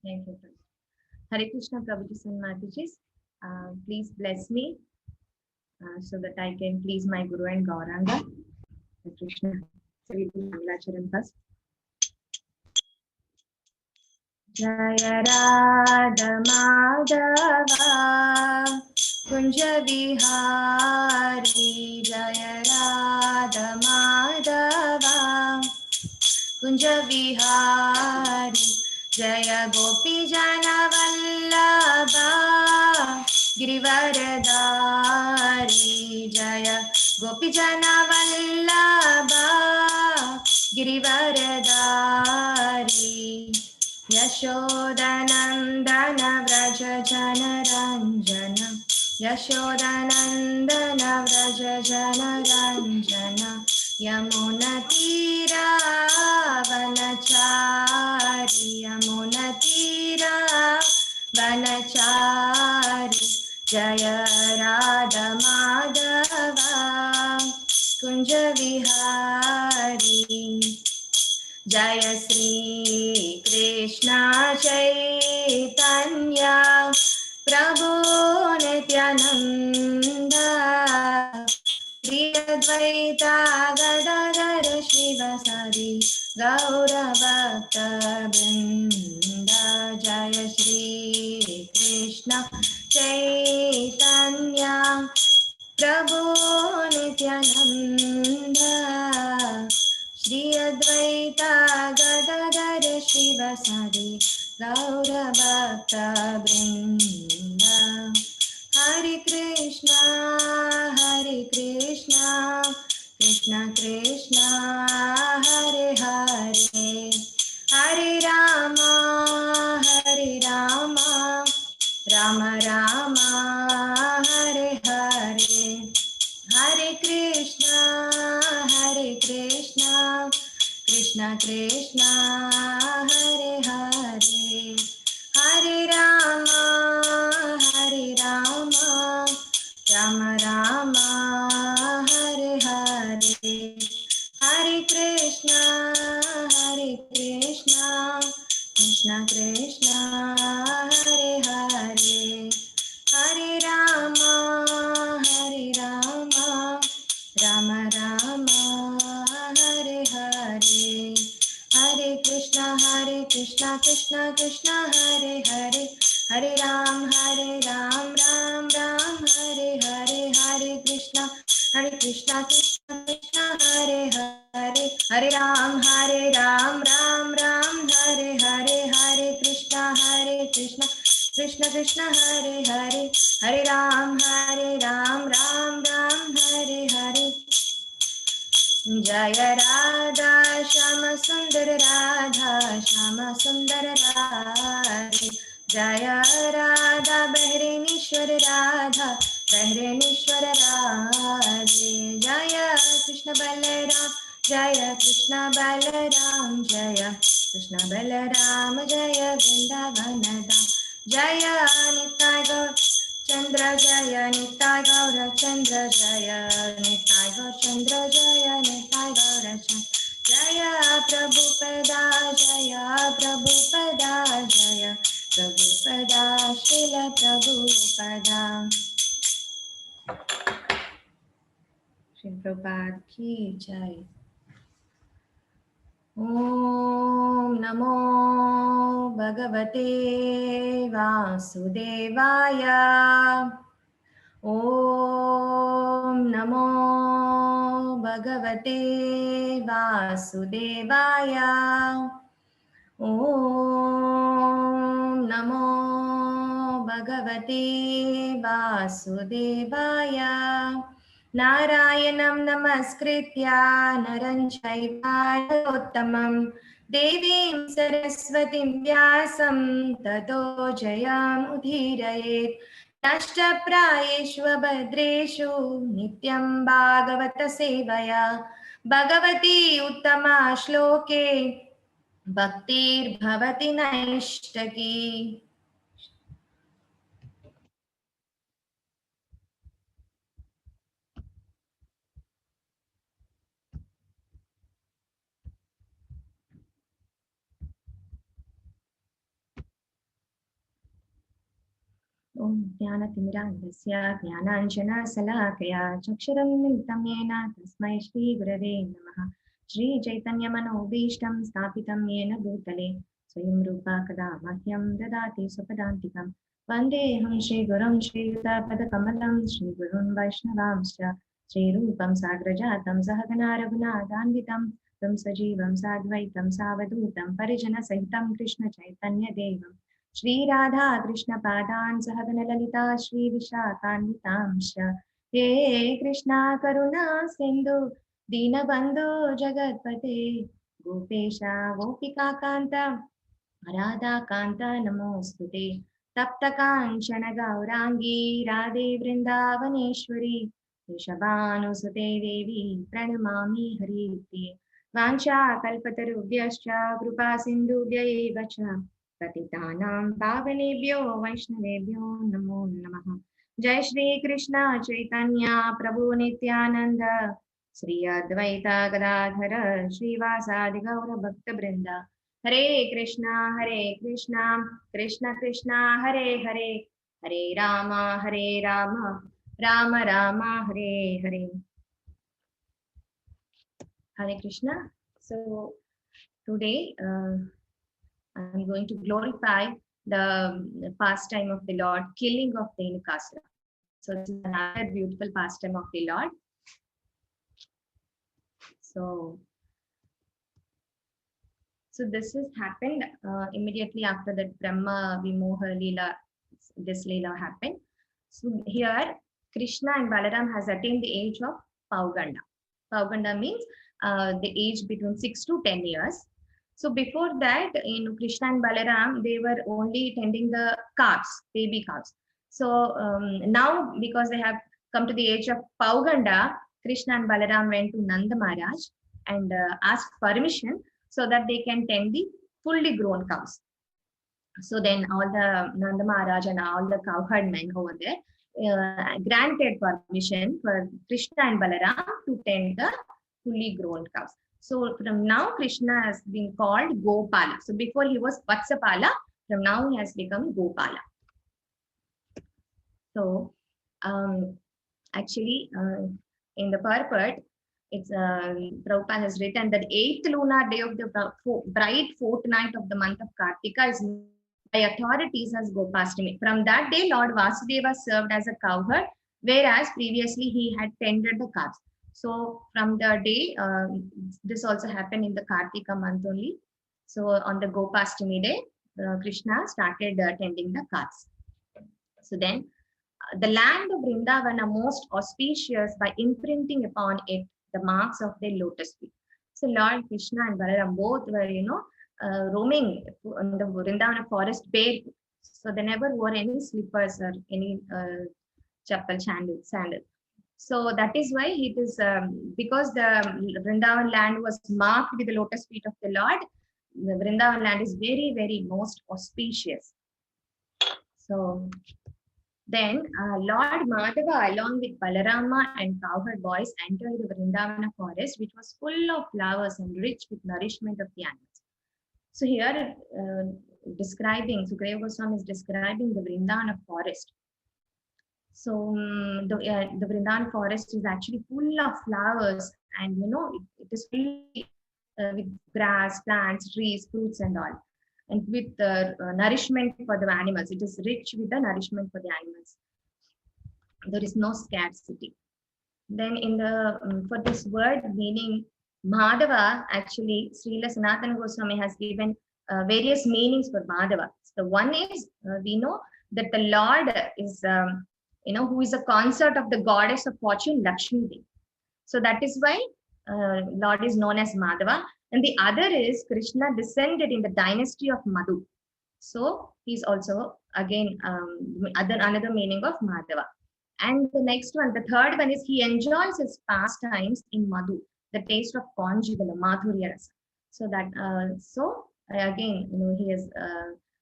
Thank you. Hare Krishna, Prabhuji and Mataji. Please bless me so that I can please my Guru and Gauranga. Hare Krishna. So we do Mangalacharan first. Jaya Radha Madhava Kunja Vihari Jaya Radha Madhava Kunja Vihari Jaya Gopi Jana Vallabha Girivaradari Jaya Gopi Jana Vallabha Girivaradari Yashodanandana Vraja Jana Ranjana Yashodanandana Vraja Jana Ranjana Yamuna Tira Vanachari Yamuna Tira Vanachari Jaya Radha Madhava Kunja Vihari Jaya Sri Krishna Chaitanya Prabhu Nityananda Shri Advaita Gadadara Shivasari Gaura Bhakta Vrinda Jaya Shri Krishna Chaitanya Prabhu Nityananda Shri Advaita Gadadara Shivasari Gaura Bhakta Vrinda Hare Krishna Krishna Krishna Hare Hare Hare Rama Rama Rama Hare Hare Hare Krishna Krishna Krishna Hare Hare Hare Rama Rama Rama Hare Hare Hare Krishna Krishna Krishna Hare Hare Hare Rama Rama Rama Hare Hare Hare Krishna Krishna Krishna Hare Hare Hare Ram Ram Ram Hare Hare Hare Krishna Krishna Krishna Hare Hare Hare Ram Ram Ram Hare Hare Hare Krishna Krishna Krishna Hare Hare Hare Ram Ram Ram Hare Hare Jaya Radha Shama Sundar Radha Shama Sundar Radhe Jaya Radha Behrenishwar Radha Behrenishwar Radhe Jaya Krishna Balaram Jaya Krishna Balaram Jaya Krishna Balaram Jaya Vrindavanadam Jaya Nitai Gaur Chandra Jaya Nitai Gaura Chandra Jaya Nitai Gaur Chandra Jaya Nitai Gaura Chandra Jaya Prabhupada Jaya Prabhupada Jaya Prabhupada Srila Prabhupada Srila Prabhupada Ki Jai Om Namo Bhagavate Vasudevaya Om Namo Bhagavate Vasudevaya Om Namo Bhagavate Vasudevaya Narayanam Namaskritya Naram Chaiva Narottamam Devim Saraswatim Vyasam Tato Jayam Udhirayet Nashtaprayeshu Bhadreshu Nityam Bhagavata Sevaya Bhagavati Uttama Shloke Bhaktir Bhavati Naishtaki ज्ञानतिमिरान्धस्य ज्ञानाञ्जनशलाकया चक्षुरुन्मिलितं येन तस्मै श्रीगुरवे नमः। श्रीचैतन्यमनोभीष्टं स्थापितं येन भूतले स्वयं रूपा कदा मह्यं ददाति स्वपदान्तिकं। वन्देऽहं श्रीगुरुं श्रीयुतापदकमलं श्रीगुरुं वैष्णवांश्च श्रीरूपं साग्रजातं सहगना रघुनाथान्वितं तं सजीवं साद्वैतं सावधूतं परिजनसहितं कृष्णचैतन्यदेवं श्रीराधा कृष्णपादान् सहगणललिता श्रीविशाखान्वितांश्च। हे कृष्णा करुणा सिन्धु दीनबन्धु जगत्पते गोपेशा गोपिकान्त राधाकान्त नमोऽस्तुते। तप्तकाञ्चन गौराङ्गी राधे वृन्दावनेश्वरी वृषभानुसुते देवी प्रणमामि हरिप्रिये। वाञ्छाकल्पतरुभ्यश्च कृपा सिन्धुभ्य एव च पतितानां पावनेभ्यो वैष्णवेभ्यो नमो नमः। जय श्री कृष्ण चैतन्य प्रभु नित्यानंद श्री अद्वैत गदाधर श्रीवासादि गौर भक्त वृंद। हरे कृष्णा कृष्ण कृष्ण हरे हरे, हरे Ram Ram Ram Hare Hare. Hare Krishna. So today I'm going to glorify the pastime of the Lord, killing of Dhenukasura. So this is another beautiful pastime of the Lord. So this has happened immediately after that Brahma Vimoha Leela, this Leela happened. So here Krishna and Balaram has attained the age of Pauganda. Pauganda means the age between 6 to 10 years. So before that, Krishna and Balaram, they were only tending the calves, baby calves. So now, because they have come to the age of Pauganda, Krishna and Balaram went to Nanda Maharaj and asked permission so that they can tend the fully grown cows. So then all the Nanda Maharaj and all the cowherd men over there granted permission for Krishna and Balaram to tend the fully grown cows. So from now Krishna has been called Gopala. So before he was Vatsapala, from now he has become Gopala. So actually in the purport, it's Prabhupada has written that 8th lunar day of the bright fortnight of the month of Kartika is by authorities as Gopastami. From that day, Lord Vasudeva served as a cowherd, whereas previously he had tended the calves. So from the day, this also happened in the Kartika month only. So on the Gopastami day, Krishna started tending the calves. So then the land of Vrindavana most auspicious by imprinting upon it the marks of their lotus feet. So Lord Krishna and Balaram both were, roaming in the Vrindavana forest barefoot. So they never wore any slippers or any chappal, sandal. So that is why it is, because the Vrindavan land was marked with the lotus feet of the Lord, the Vrindavan land is very, very most auspicious. So then Lord Madhava along with Balarama and cowherd boys entered the Vrindavana forest, which was full of flowers and rich with nourishment of the animals. So here Sukadeva Goswami is describing the Vrindavana forest. So the Vrindavan forest is actually full of flowers, and it is full with grass, plants, trees, fruits and all, and with nourishment for the animals. It is rich with the nourishment for the animals. There is no scarcity. Then in the for this word meaning Madhava, actually Srila Sanatana Goswami has given various meanings for Madhava. So one is we know that the Lord is who is a consort of the goddess of fortune, Lakshmi Devi. So that is why Lord is known as Madhava. And the other is Krishna descended in the dynasty of Madhu. So he's also again another meaning of Madhava. And the next one, the third one is he enjoys his pastimes in Madhu, the taste of conjugal, Madhurya rasa. So that again he has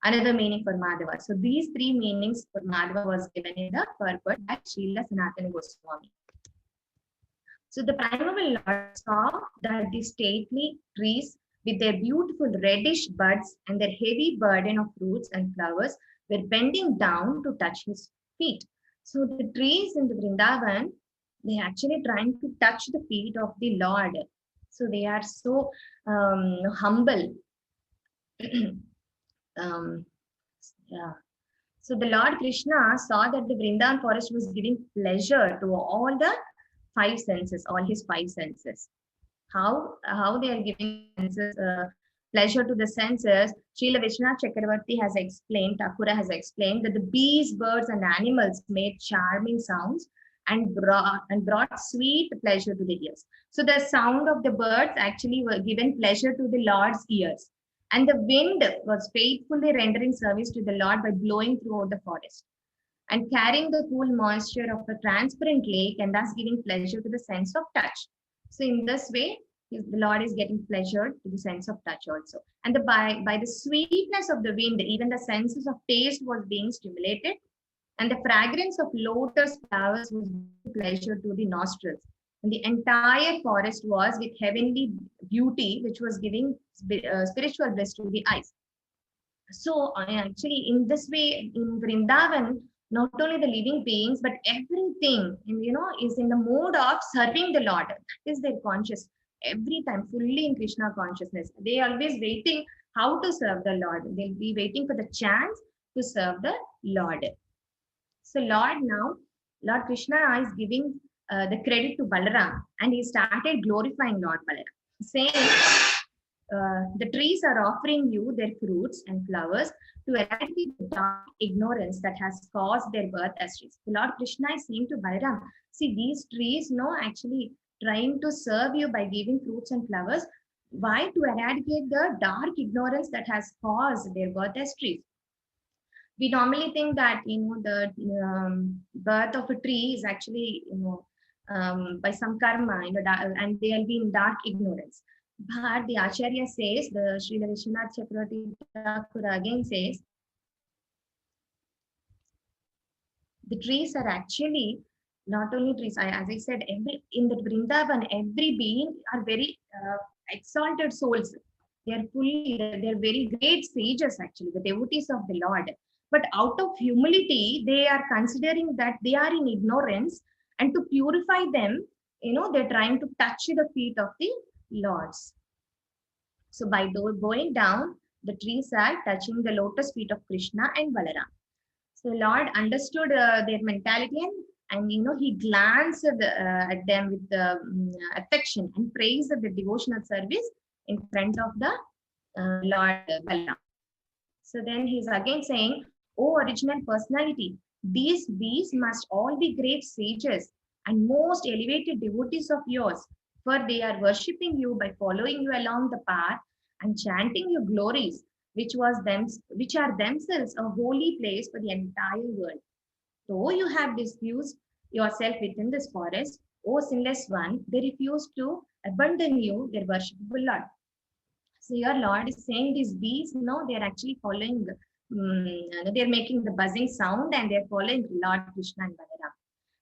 another meaning for Madhava. So these three meanings for Madhava was given in the purport by Srila Sanatana Goswami. So the primeval Lord saw that the stately trees with their beautiful reddish buds and their heavy burden of fruits and flowers were bending down to touch his feet. So the trees in the Vrindavan, they actually trying to touch the feet of the Lord. So they are so humble. um, yeah. So the Lord Krishna saw that the Vrindavan forest was giving pleasure to all the five senses, all his five senses. How they are giving senses, pleasure to the senses. Srila Vishwanath Chakravarti has explained, Thakura has explained that the bees, birds, and animals made charming sounds and brought sweet pleasure to the ears. So the sound of the birds actually were given pleasure to the Lord's ears. And the wind was faithfully rendering service to the Lord by blowing throughout the forest and carrying the cool moisture of a transparent lake and thus giving pleasure to the sense of touch. So in this way, the Lord is getting pleasure to the sense of touch also. And by the sweetness of the wind, even the senses of taste was being stimulated, and the fragrance of lotus flowers was giving pleasure to the nostrils. And the entire forest was with heavenly beauty, which was giving spiritual bliss to the eyes. So actually, in this way, in Vrindavan, not only the living beings, but everything, is in the mode of serving the Lord. That is their conscious. Every time, fully in Krishna consciousness. They are always waiting how to serve the Lord. They'll be waiting for the chance to serve the Lord. So Lord Krishna is giving the credit to Balaram, and he started glorifying Lord Balaram, saying, the trees are offering you their fruits and flowers to eradicate the dark ignorance that has caused their birth as trees. The Lord Krishna is saying to Balaram, see, these trees, actually trying to serve you by giving fruits and flowers. Why? To eradicate the dark ignorance that has caused their birth as trees. We normally think that, the birth of a tree is actually, by some karma, and they'll be in dark ignorance. But the Acharya says, the Srila Vishwanath Chakravarti Thakura again says, the trees are actually not only trees. As I said, in the Vrindavan, every being are very exalted souls. They're very great sages, actually, the devotees of the Lord. But out of humility, they are considering that they are in ignorance, and to purify them, they're trying to touch the feet of the Lords. So by going down, the trees are touching the lotus feet of Krishna and Balaram. So Lord understood their mentality, and he glanced at them with affection and praised the devotional service in front of the Lord Balaram. So then he's again saying, "O original personality, these bees must all be great sages and most elevated devotees of yours, for they are worshipping you by following you along the path and chanting your glories, which are themselves a holy place for the entire world. Though you have diffused yourself within this forest, O sinless one, they refuse to abandon you, their worshipful Lord." So your Lord is saying these bees, they're actually following, they're making the buzzing sound, and they're following Lord Krishna and Balaram.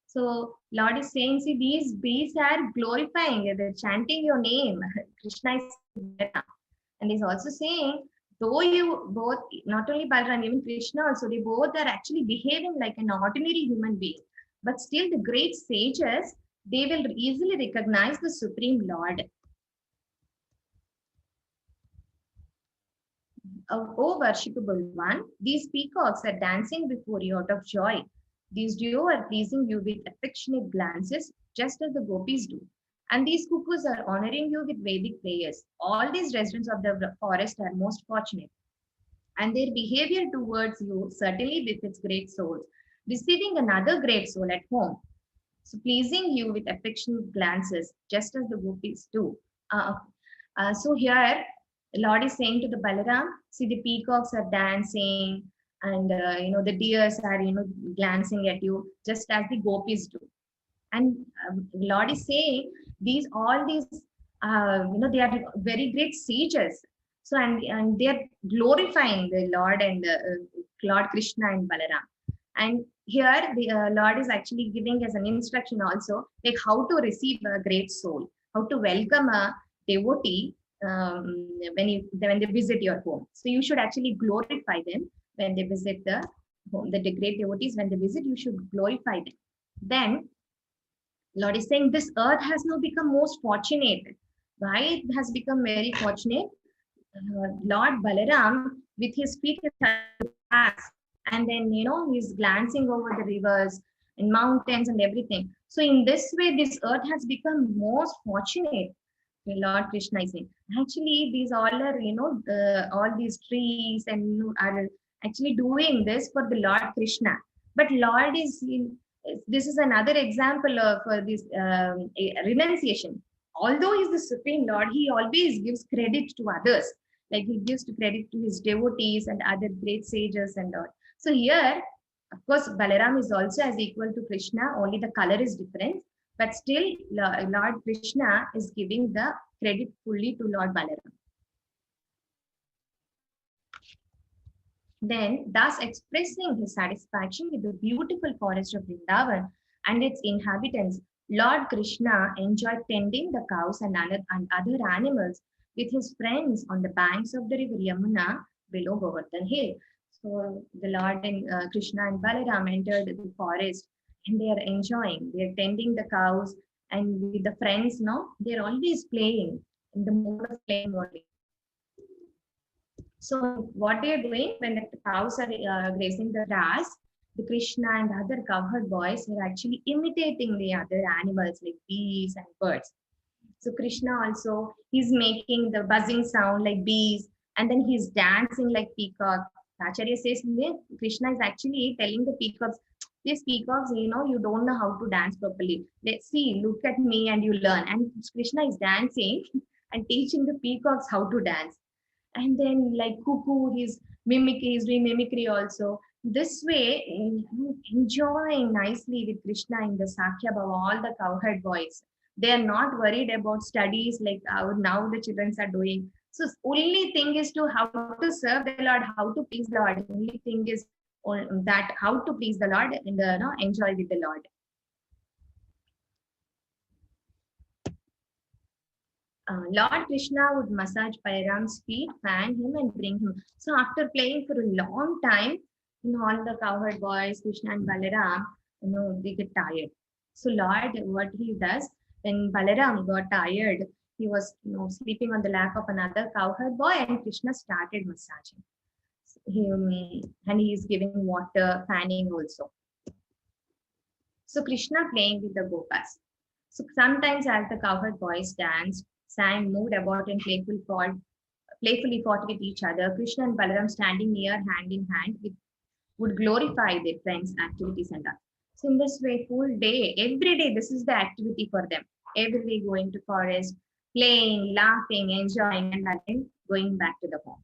So Lord is saying, see, these bees are glorifying, they're chanting your name. Krishna is Balaram. And he's also saying, though you both, not only Balaram, even Krishna also, they both are actually behaving like an ordinary human being. But still the great sages, they will easily recognize the Supreme Lord. O worshipable one, these peacocks are dancing before you out of joy. These deer are pleasing you with affectionate glances, just as the gopis do. And these cuckoos are honoring you with Vedic prayers. All these residents of the forest are most fortunate, and their behavior towards you certainly befits great souls, receiving another great soul at home, so pleasing you with affectionate glances, just as the gopis do. So here, Lord is saying to the Balaram, see, the peacocks are dancing, and the deers are glancing at you, just as the gopis do. And Lord is saying all these they are very great sages. So and they are glorifying the Lord and Lord Krishna and Balaram. And here the Lord is actually giving us an instruction also, like how to receive a great soul, how to welcome a devotee when they visit your home. So you should actually glorify them when they visit the home, the great devotees, when they visit, you should glorify them. Then Lord is saying this earth has now become most fortunate. Why it has become very fortunate? Lord Balaram, with his feet, is pass, and then he's glancing over the rivers and mountains and everything. So in this way, this earth has become most fortunate. Lord Krishna is saying, actually, these all are all these trees and are actually doing this for the Lord Krishna. But Lord is this is another example of this renunciation. Although he's the supreme Lord, he always gives credit to others. Like he gives credit to his devotees and other great sages and all. So here, of course, Balaram is also as equal to Krishna, only the color is different. But still, Lord Krishna is giving the credit fully to Lord Balaram. Then, thus expressing his satisfaction with the beautiful forest of Vrindavan and its inhabitants, Lord Krishna enjoyed tending the cows and other animals with his friends on the banks of the river Yamuna below Govardhan Hill. So the Lord and Krishna and Balaram entered the forest and they are enjoying. They are tending the cows and with the friends, they are always playing in the mode of playing only. So what they are doing when the cows are grazing the grass, the Krishna and other cowherd boys are actually imitating the other animals like bees and birds. So Krishna also, he's making the buzzing sound like bees, and then he's dancing like peacock. Acharya says, Krishna is actually telling the peacocks, these peacocks, you don't know how to dance properly. Let's see, look at me and you learn. And Krishna is dancing and teaching the peacocks how to dance. And then like cuckoo, he's doing mimicry also. This way, enjoying nicely with Krishna in the Sakya Bhava, all the cowherd boys. They are not worried about studies like now the children are doing. So only thing is to how to serve the Lord, how to please the Lord. Only thing is that how to please the Lord and enjoy with the Lord. Lord Krishna would massage Balaram's feet, fan him, and bring him. So after playing for a long time, all the cowherd boys, Krishna and Balaram, they get tired. So Lord, what he does when Balaram got tired, he was sleeping on the lap of another cowherd boy, and Krishna started massaging. And he is giving water, fanning also. So Krishna playing with the gopas. So sometimes as the cowherd boys danced, sang, moved about, and playfully fought with each other, Krishna and Balaram standing near hand in hand would glorify their friends' activities and art. So in this way, full day, every day, this is the activity for them. Every day going to forest, playing, laughing, enjoying, and again going back to the home.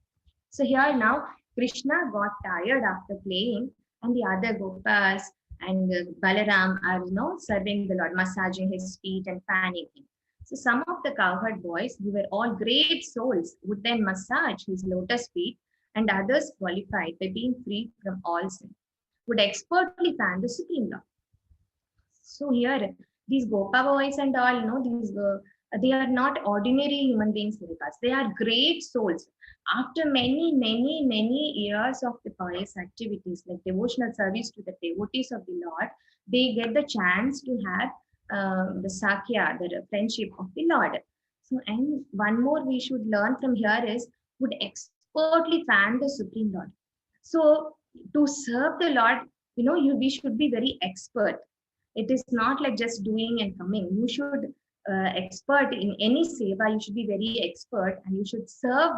So here now, Krishna got tired after playing, and the other gopas and Balaram are serving the Lord, massaging his feet and fanning him. So some of the cowherd boys, who were all great souls, would then massage his lotus feet, and others qualified by being free from all sin, would expertly fan the Supreme Lord. So here, these Gopa boys and all, they are not ordinary human beings like us. They are great souls. After many, many, many years of the pious activities, like devotional service to the devotees of the Lord, they get the chance to have the Sakya, the friendship of the Lord. So, and one more we should learn from here is, would expertly fan the Supreme Lord. So, to serve the Lord, we should be very expert. It is not like just doing and coming. You should expert in any seva. You should be very expert, and you should serve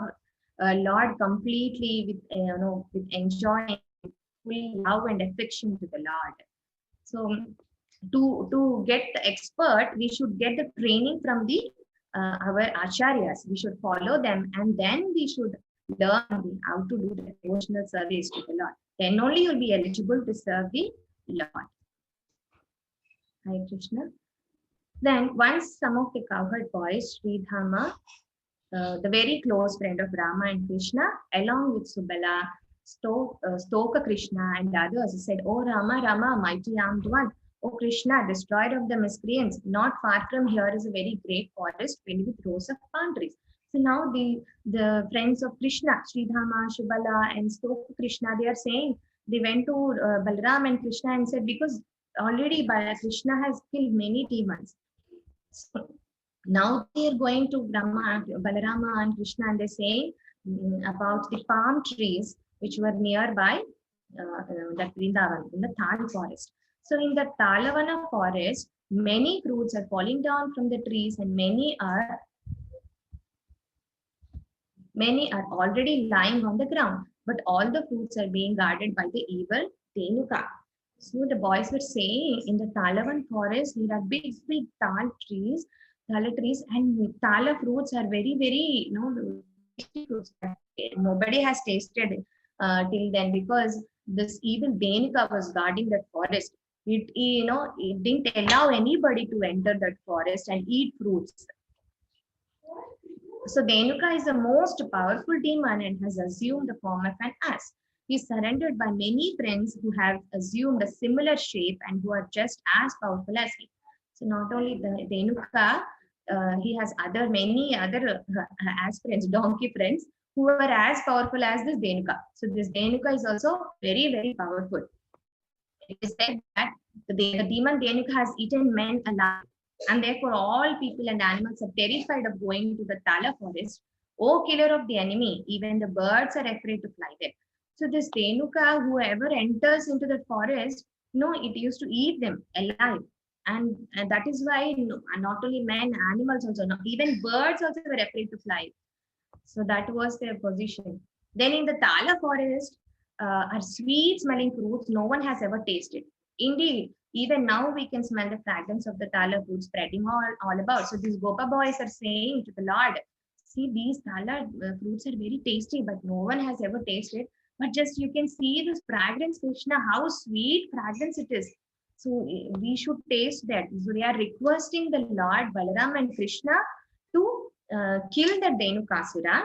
Lord completely with enjoying, full love and affection to the Lord. So to get the expert, we should get the training from the our acharyas. We should follow them, and then we should learn how to do the devotional service to the Lord. Then only you'll be eligible to serve the Lord. Hare Krishna. Then once some of the cowherd boys, Sridhama, the very close friend of Rama and Krishna, along with Subala, Stoka Krishna and others, said, "Oh Rama, Rama, mighty armed one, O Krishna, destroyer of the miscreants, not far from here is a very great forest filled with rows of palm trees." So now the friends of Krishna, Sridhama, Shubala, and Stoka Krishna, they are saying, they went to Balaram and Krishna and said, because already Krishna has killed many demons. So now they are going to Balarama and Krishna, and they're saying about the palm trees which were nearby that Vrindavan in the Thal forest. So in the Talavana forest, many fruits are falling down from the trees, and many are already lying on the ground. But all the fruits are being guarded by the evil Dhenuka. So the boys were saying in the Talavan forest, there are big, big tala trees, and tala fruits are very, very, tasty fruits. Nobody has tasted till then, because this evil Dhenuka was guarding that forest. It didn't allow anybody to enter that forest and eat fruits. So Dhenuka is the most powerful demon and has assumed the form of an ass. He is surrounded by many friends who have assumed a similar shape and who are just as powerful as he. So not only the Dhenuka, he has many other ass friends, donkey friends, who are as powerful as this Dhenuka. So this Dhenuka is also very, very powerful. It is said that the demon Dhenuka has eaten men alive, and therefore all people and animals are terrified of going to the Tala forest. O killer of the enemy, even the birds are afraid to fly there. So this Dhenuka, whoever enters into the forest, it used to eat them alive. And that is why not only men, animals also, even birds also were afraid to fly. So that was their position. Then in the Tala forest are sweet smelling fruits no one has ever tasted. Indeed, even now we can smell the fragrance of the Tala fruit spreading all about. So these Gopa boys are saying to the Lord, see, these Tala fruits are very tasty, but no one has ever tasted. But just you can see this fragrance, Krishna, how sweet fragrance it is. So we should taste that. So they are requesting the Lord Balaram and Krishna to kill the Dhenukasura,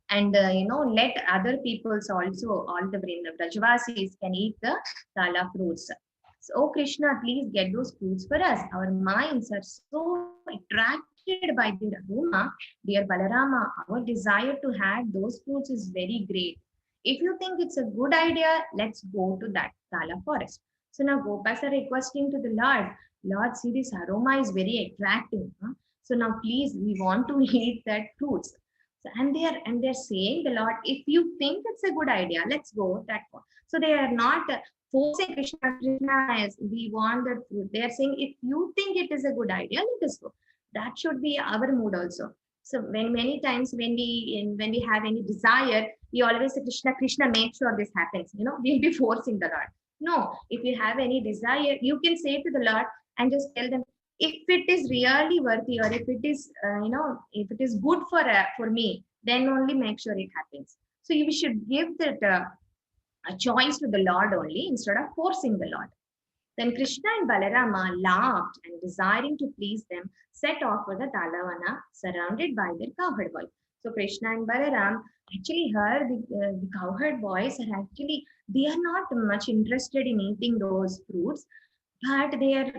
and let other peoples also, all the Brajavasis can eat the Tala fruits. So, oh Krishna, please get those fruits for us. Our minds are so attracted by the aroma, dear Balarama. Our desire to have those fruits is very great. If you think it's a good idea, let's go to that Tala forest. So now Gopas are requesting to the Lord, see, this aroma is very attractive. Huh? So now please, we want to eat that fruits. So, and they're saying the Lord, if you think it's a good idea, let's go that one. So they are not forcing Krishna as we want that fruit. They are saying, if you think it is a good idea, let us go. That should be our mood also. So when many times when we have any desire, we always say, Krishna, make sure this happens. We'll be forcing the Lord. No, if you have any desire, you can say to the Lord and just tell them, if it is really worthy, or if it is if it is good for me, then only make sure it happens. So you should give that a choice to the Lord only, instead of forcing the Lord. Then Krishna and Balarama laughed, and desiring to please them, set off for the Talavana, surrounded by their cowherd boys. So Krishna and Balaram actually heard the cowherd boys are actually, they are not much interested in eating those fruits, but they are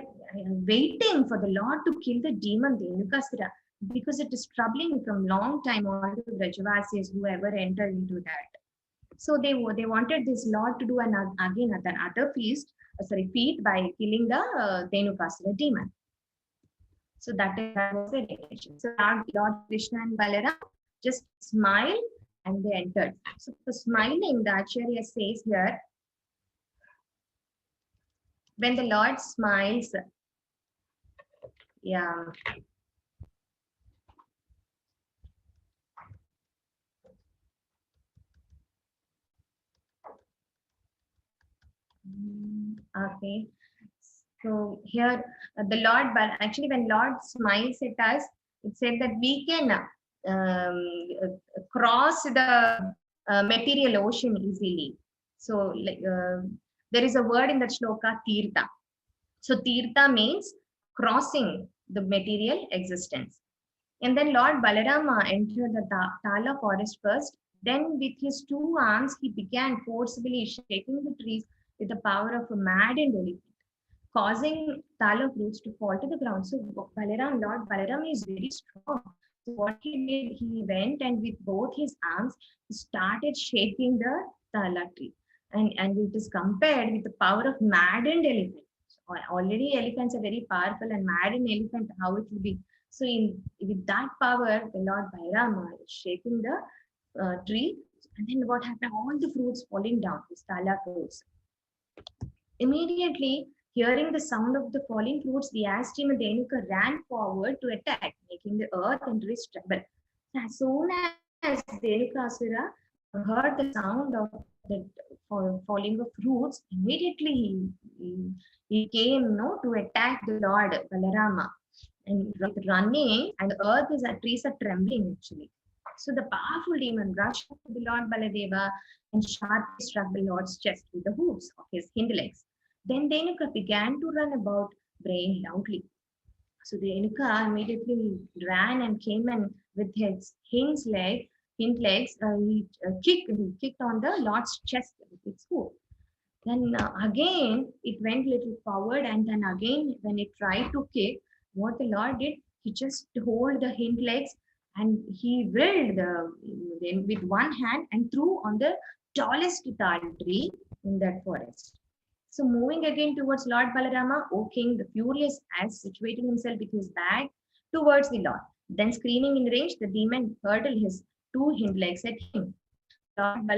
waiting for the Lord to kill the demon Dhenukasura, because it is troubling from long time all the Brajavasis who ever entered into that. So they wanted this Lord to do another feast by killing the Dhenukasura demon. So that was the relation. So Lord Krishna and Balaram just smiled and they entered. So for smiling, the Acharya says here, when the Lord smiles, yeah. Okay. So here the Lord, but actually when Lord smiles at us, it said that we can cross the material ocean easily. So there is a word in that shloka, tirtha. So tirtha means crossing the material existence. And then Lord Balarama entered the Tala forest first. Then with his two arms, he began forcibly shaking the trees with the power of a maddened elephant, causing Tala fruits to fall to the ground. So Lord Balaram is very strong. So what he did, he went and with both his arms, he started shaking the Tala tree. and it is compared with the power of maddened elephant. Already elephants are very powerful, and maddened elephant, how it will be. So with that power, the Lord Bhairama is shaking the tree, and then what happened? All the fruits falling down, the stala fruits. Immediately, hearing the sound of the falling fruits, the ass demon Dhenuka ran forward to attack, making the earth and trees tremble. As soon as Dhenukasura heard the sound of the falling of fruits, immediately he came to attack the Lord Balarama, and running, and the earth is trees are trembling actually. So the powerful demon rushed to the Lord Baladeva and sharply struck the Lord's chest with the hoofs of his hind legs. Then Dhenuka began to run about, braying loudly. So the Dhenuka immediately ran and came and with his hind legs, he kicked on the Lord's chest with its hoof. Then again, it went little forward, and then again, when it tried to kick, what the Lord did, he just hold the hind legs and he willed with one hand and threw on the tallest tal tree in that forest. So moving again towards Lord Balarama, O king, the furious as situating himself with his back towards the Lord. Then screaming in range, the demon hurled his two hind legs at him. Lord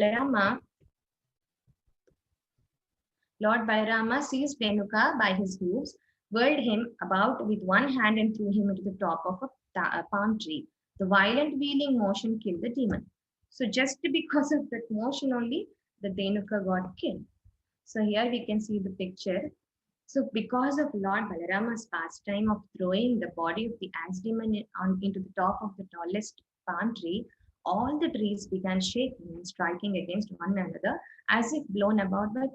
Balarama seized Dhenuka by his hooves, whirled him about with one hand and threw him into the top of a palm tree. The violent wheeling motion killed the demon. So just because of that motion only, the Dhenuka got killed. So here we can see the picture. So because of Lord Balarama's pastime of throwing the body of the ass demon into the top of the tallest palm tree, all the trees began shaking and striking against one another as if blown about by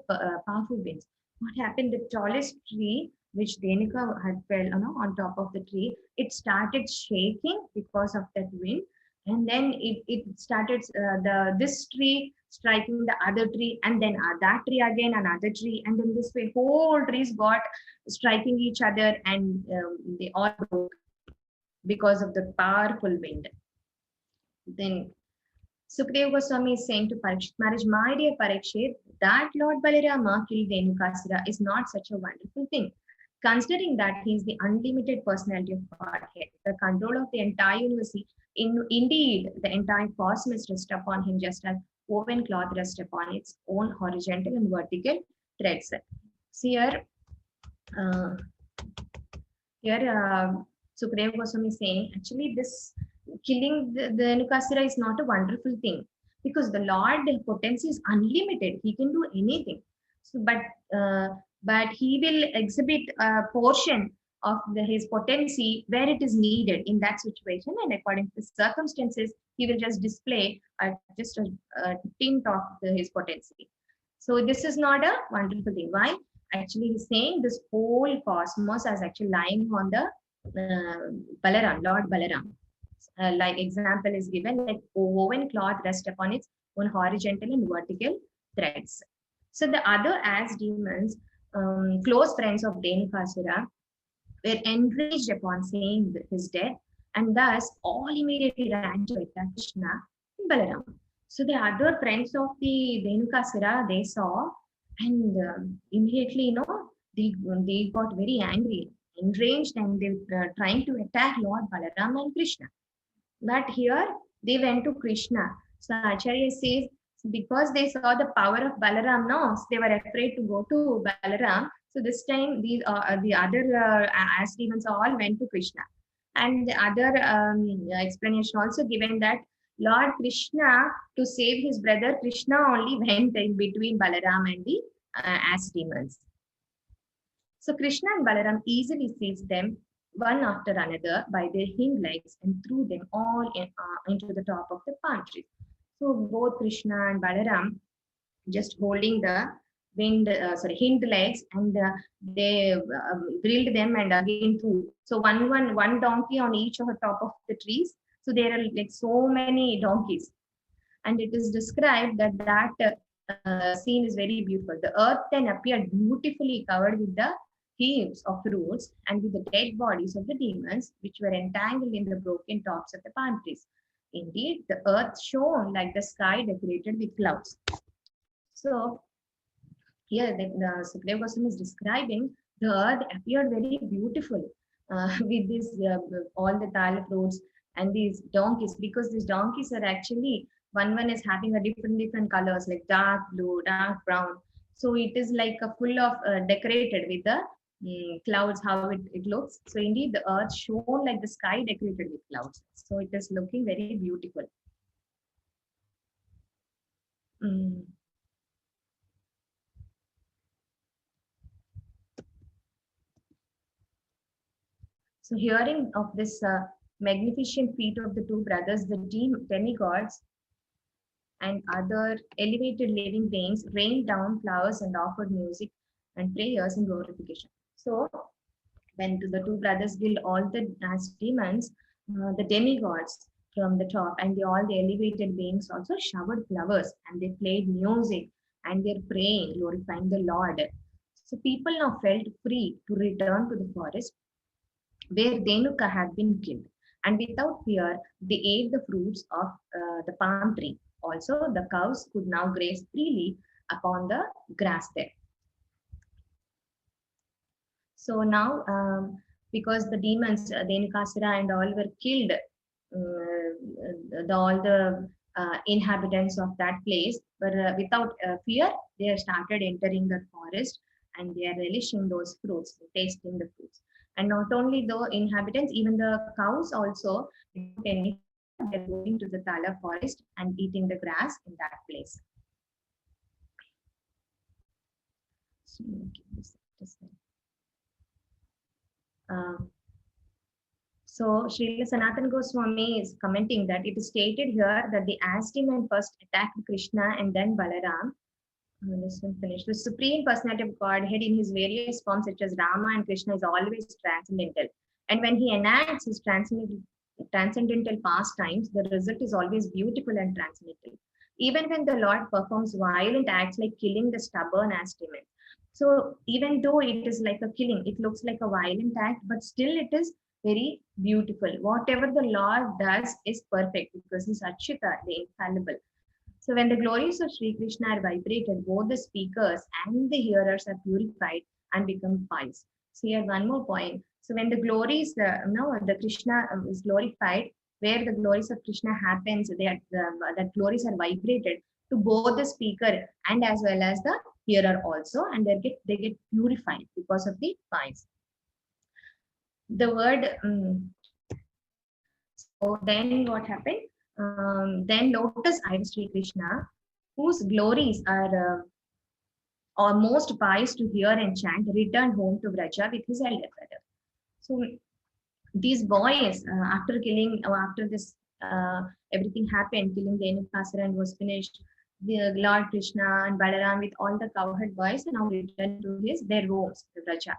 powerful winds. What happened? The tallest tree, which Dhenuka had fell on top of the tree, it started shaking because of that wind, and then it started this tree striking the other tree, and then that tree again, another tree, and then this way whole trees got striking each other, and they all broke because of the powerful wind. Then Sukadeva Goswami is saying to Parikshit Maharaj, my dear Parikshit, that Lord Balarama killed Dhenukasura is not such a wonderful thing. Considering that he is the unlimited personality of Godhead, the control of the entire universe, indeed, the entire cosmos rests upon him just as woven cloth rests upon its own horizontal and vertical threads. So uh, Sukadeva Goswami is saying, actually, this killing the Dhenukasura is not a wonderful thing, because the Lord potency is unlimited. He can do anything. So, but he will exhibit a portion of his potency where it is needed in that situation, and according to the circumstances, he will just display just a tint of his potency. So this is not a wonderful thing. Why? Actually, he's saying this whole cosmos is actually lying on the Balaram, Lord Balaram. Like example is given, like woven cloth rests upon its own horizontal and vertical threads. So the other as demons, close friends of Dhenukasura, were enraged upon seeing his death, and thus all immediately ran to attack Krishna and Balaram. So the other friends of the Dhenukasura, they saw, and immediately, they got very angry, enraged, and they were trying to attack Lord Balaram and Krishna. But here they went to Krishna. So Acharya says, because they saw the power of Balaram, no, so they were afraid to go to Balaram. So this time the other as demons all went to Krishna. And the other explanation also given that Lord Krishna, to save his brother Krishna, only went in between Balaram and the as demons. So Krishna and Balaram easily seized them one after another by their hind legs and threw them all into the top of the palm tree. So both Krishna and Balaram just holding the hind legs, and they drilled them and again threw. So one donkey on each of the top of the trees. So there are like so many donkeys, and it is described that scene is very beautiful. The earth then appeared beautifully covered with the heaps of roots and with the dead bodies of the demons, which were entangled in the broken tops of the palm trees. Indeed, the earth shone like the sky decorated with clouds. So here the Sukadeva Goswami is describing the earth appeared very beautiful with this all the tal fruits and these donkeys, because these donkeys are actually one is having a different colors like dark blue, dark brown. So it is like a full of decorated with the clouds, how it looks. So indeed the earth shone like the sky decorated with clouds. So it is looking very beautiful. Mm. So, hearing of this magnificent feat of the two brothers, the demigods and other elevated living beings rained down flowers and offered music and prayers in glorification. So, when the two brothers killed all the as demons, the demigods from the top and all the elevated beings also showered flowers and they played music and they're praying, glorifying the Lord. So people now felt free to return to the forest where Dhenuka had been killed. And without fear, they ate the fruits of the palm tree. Also, the cows could now graze freely upon the grass there. So now, because the demons, Dhenukasura and all were killed, all the inhabitants of that place, but without fear, they started entering the forest and they are relishing those fruits, tasting the fruits. And not only the inhabitants, even the cows also, without any, they're going to the Tala forest and eating the grass in that place. So, so Srila Sanatana Goswami is commenting that it is stated here that the as demon first attacked Krishna and then Balaram. This one finished. The Supreme Personality of Godhead in his various forms such as Rama and Krishna is always transcendental. And when he enacts his transcendental pastimes, the result is always beautiful and transcendental. Even when the Lord performs violent acts like killing the stubborn as demon. So even though it is like a killing, it looks like a violent act, but still it is very beautiful. Whatever the Lord does is perfect because he's Achyuta, the infallible. So when the glories of Sri Krishna are vibrated, both the speakers and the hearers are purified and become pious. So here one more point. So when the glories, the Krishna is glorified, where the glories of Krishna happens, that glories are vibrated to both the speaker and as well as the hearer also, and they get purified because of the pious. The word. So then what happened? Then lotus-eyed Sri Krishna, whose glories are most pious to hear and chant, returned home to Vraja with his elder brother. So these boys, after killing, after this, everything happened, killing Dhenukasura and was finished, the Lord Krishna and Balaram with all the cowherd boys now returned to their homes, to Vraja.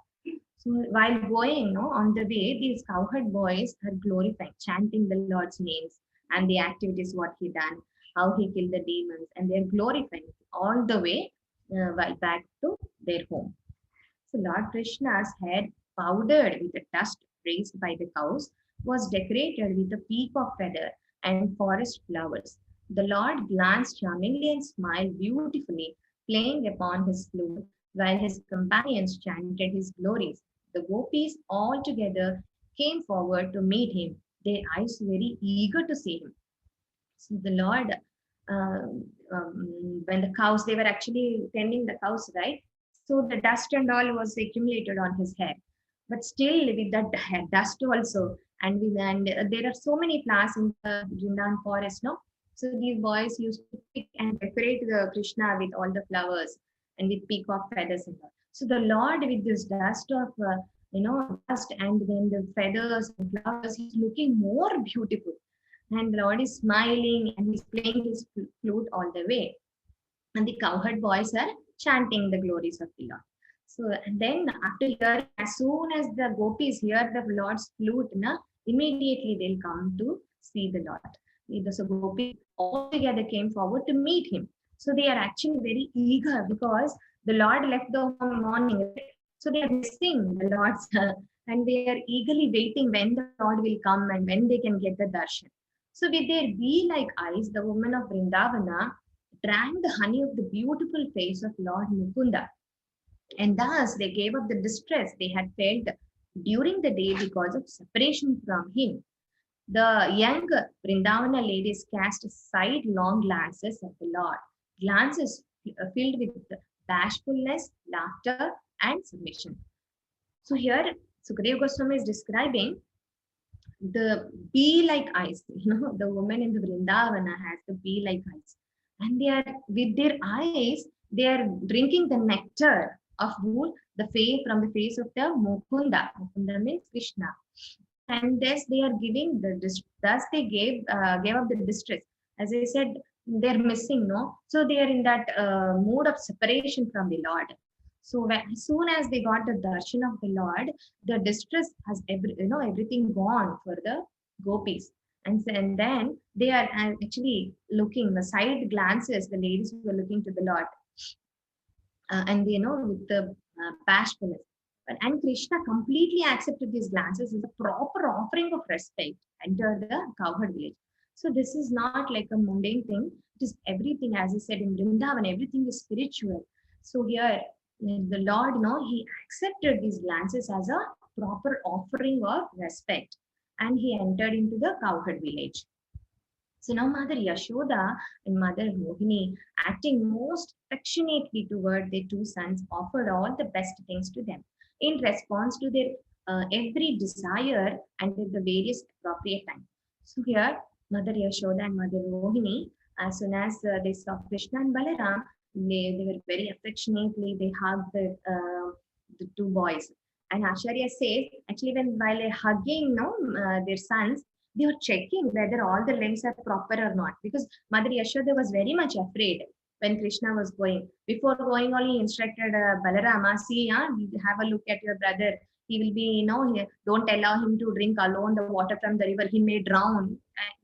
So while going on the way, these cowherd boys are glorifying, chanting the Lord's names and the activities what he done, how he killed the demons, and they're glorifying all the way while back to their home. So Lord Krishna's head, powdered with the dust raised by the cows, was decorated with a peacock feather and forest flowers. The Lord glanced charmingly and smiled beautifully, playing upon his flute, while his companions chanted his glories. The gopis all together came forward to meet him, their eyes very eager to see him. So the Lord, when the cows, they were actually tending the cows, right? So the dust and all was accumulated on his head. But still, with that dust also, and there are so many flowers in the Vrindavan forest, no? So these boys used to pick and decorate the Krishna with all the flowers and with peacock feathers and all. So the Lord, with this dust of dust and then the feathers and flowers, he's looking more beautiful. And the Lord is smiling and he's playing his flute all the way. And the cowherd boys are chanting the glories of the Lord. So and then after hearing, as soon as the gopis hear the Lord's flute, immediately they'll come to see the Lord. So gopis all together came forward to meet him. So they are actually very eager because the Lord left the morning. So they are missing the Lord's and they are eagerly waiting when the Lord will come and when they can get the darshan. So with their bee-like eyes, the woman of Vrindavana drank the honey of the beautiful face of Lord Mukunda And thus they gave up the distress they had felt during the day because of separation from him. The young Vrindavana ladies cast sidelong glances at the Lord, glances filled with bashfulness, laughter, and submission. So here Sukadeva Goswami is describing the bee-like eyes. The woman in the Vrindavana has the bee-like eyes, and they are with their eyes they are drinking the nectar of wool, the face from the face of the Mukunda. Mukunda means Krishna, and thus they are giving thus they gave up the distress. As I said, they're missing, no, so they are in that mood of separation from the Lord. So as soon as they got the darshan of the Lord, the distress has everything gone for the gopis. And then they are actually looking the side glances. The ladies were looking to the Lord, and with the bashfulness. And Krishna completely accepted these glances as a proper offering of respect. Enter the cowherd village. So this is not like a mundane thing. It is everything, as I said in Vrindavan, everything is spiritual. So here, the Lord, he accepted these glances as a proper offering of respect, and he entered into the cowherd village. So now Mother Yashoda and Mother Mohini, acting most affectionately toward their two sons, offered all the best things to them in response to their every desire and at the various appropriate time. So here, Mother Yashoda and Mother Mohini, as soon as they saw Krishna and Balaram, they were very affectionately, they hugged the two boys. And Acharya says, actually, while they're hugging their sons, they were checking whether all the limbs are proper or not, because Mother Yashoda was very much afraid when Krishna was going. Before going, only instructed Balarama, see, have a look at your brother. He will be, don't allow him to drink alone the water from the river. He may drown,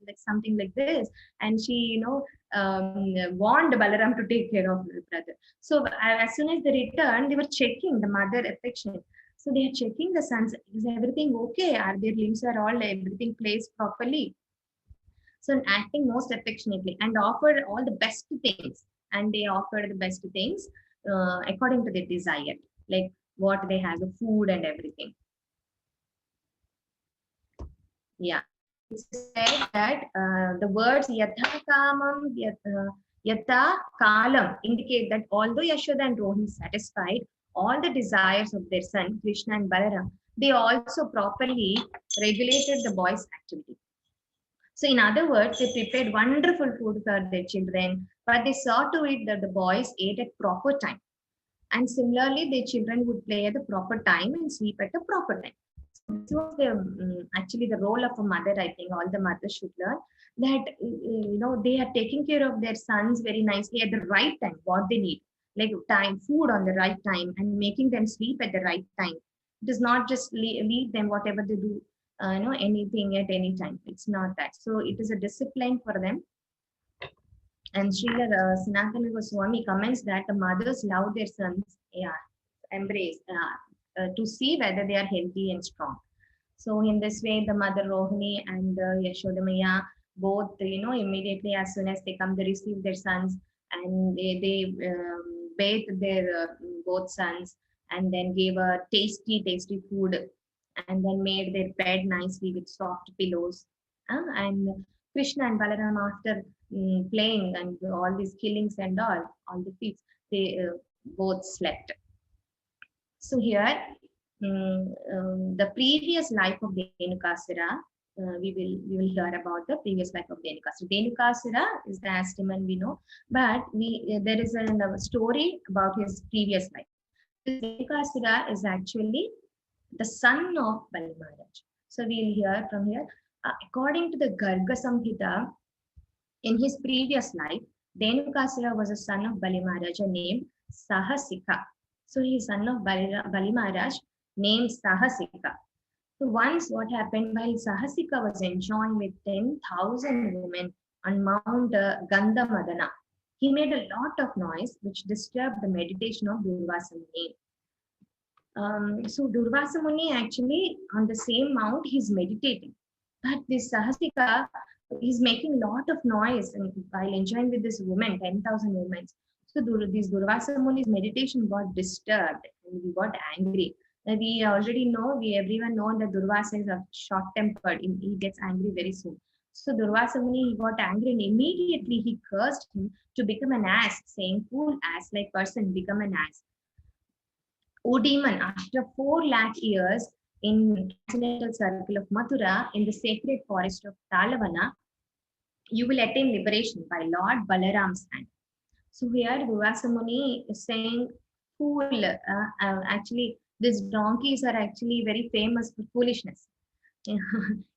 like something like this. And she, warned Balaram to take care of her brother. So as soon as they returned, they were checking the mother affection. So they are checking the sons. Is everything okay? Are their limbs are all everything placed properly? So acting most affectionately and offered all the best things. And they offered the best things according to their desire, like what they have, the food and everything. Yeah. It said that the words yatha kamam, yatha kalam indicate that although Yashoda and Rohini satisfied all the desires of their son, Krishna and Balaram, they also properly regulated the boys' activity. So in other words, they prepared wonderful food for their children, but they saw to it that the boys ate at proper time. And similarly, their children would play at the proper time and sleep at the proper time. So this was actually the role of a mother. I think all the mothers should learn that they are taking care of their sons very nicely at the right time, what they need, like time, food on the right time, and making them sleep at the right time. It is not just leave them whatever they do, anything at any time. It's not that. So it is a discipline for them. And Srila Sanatana Goswami comments that the mothers love their sons, embrace to see whether they are healthy and strong. So in this way, the mother Rohini and Yashoda Maya both, immediately as soon as they come, they receive their sons, and they bathe their both sons, and then gave a tasty food, and then made their bed nicely with soft pillows. And Krishna and Balaram, after playing and all these killings and all the feats, they both slept. So here, the previous life of Dhenukasura, we will hear about the previous life of Dhenukasura. Dhenukasura is the Astaman we know, but there is a story about his previous life. Dhenukasura is actually the son of Bali Maharaj. So we'll hear from here. According to the Garga Samhita, in his previous life, Dhenukasura was a son of Bali Maharaj named Sahasika. So he is son of Bali Maharaj named Sahasika. So once what happened, while Sahasika was enjoying with 10,000 women on Mount Gandhamadana, he made a lot of noise which disturbed the meditation of Durvasa Muni. So Durvasa Muni actually on the same mount he's meditating, but this Sahasika is making a lot of noise and while enjoying with this woman, 10,000 women. So this Durvasa Muni's meditation got disturbed, and he got angry. We already know, everyone know that Durvasa is a short-tempered. He gets angry very soon. So Durvasa Muni, he got angry and immediately he cursed him to become an ass, saying, "Fool, ass-like person, become an ass." O demon, after 4 lakh years in transcendental circle of Mathura, in the sacred forest of Talavana, you will attain liberation by Lord Balaram's hand. So here Durvasa Muni is saying, fool, actually these donkeys are actually very famous for foolishness.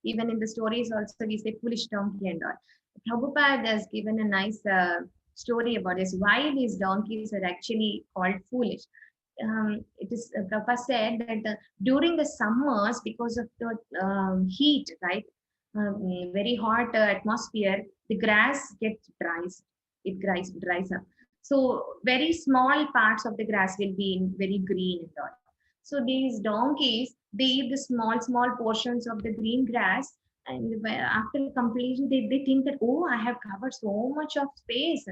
Even in the stories also we say foolish donkey and all. Prabhupada has given a nice story about this, why these donkeys are actually called foolish. It is Prabhupada said that during the summers, because of the heat, right, very hot atmosphere, the grass gets dries. It dries up. So very small parts of the grass will be in very green and all. So these donkeys, they eat the small portions of the green grass, and after completion, they think that, oh, I have covered so much of space,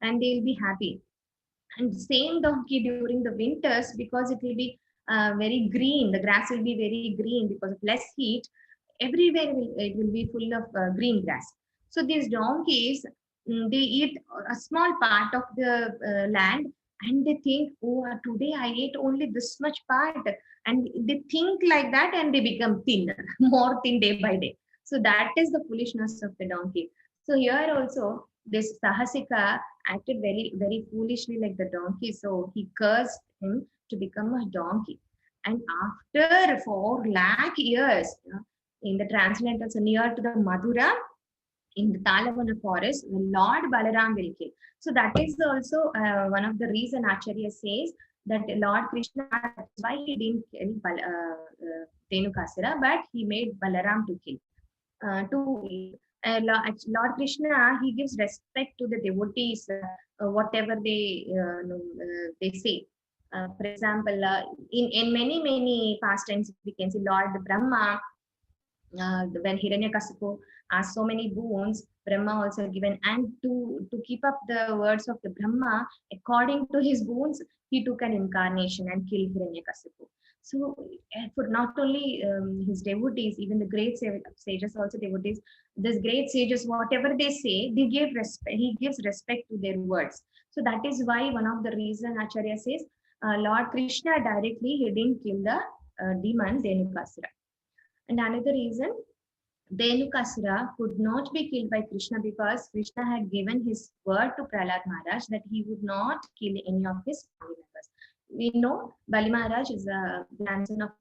and they'll be happy. And same donkey during the winters, because it will be very green, the grass will be very green because of less heat. Everywhere it will be full of green grass. So these donkeys, they eat a small part of the land, and they think, oh, today I ate only this much part, and they think like that, and they become thin, more thin day by day. So that is the foolishness of the donkey. So here also this Sahasika acted very foolishly like the donkey, so he cursed him to become a donkey. And after 4 lakh years, in the transcendental, so near to the Madhura, in the Talavana forest, the Lord Balaram will kill. So that is also one of the reason Acharya says that Lord Krishna, that's why he didn't kill Dhenukasura, but he made Balaram to kill. Lord Krishna, he gives respect to the devotees, whatever they say. For example, in many pastimes, we can see Lord Brahma, when Hiranyakasipu asked so many boons, Brahma also given, and to keep up the words of the Brahma, according to his boons, he took an incarnation and killed Hiranyakasipu. So for not only his devotees, even the great sages, also devotees, these great sages, whatever they say, they give respect. He gives respect to their words. So that is why one of the reason Acharya says, Lord Krishna directly, he didn't kill the demon Dhenukasura. And another reason, Dhenukasura could not be killed by Krishna because Krishna had given his word to Prahlad Maharaj that he would not kill any of his family members. We know Bali Maharaj is a grandson of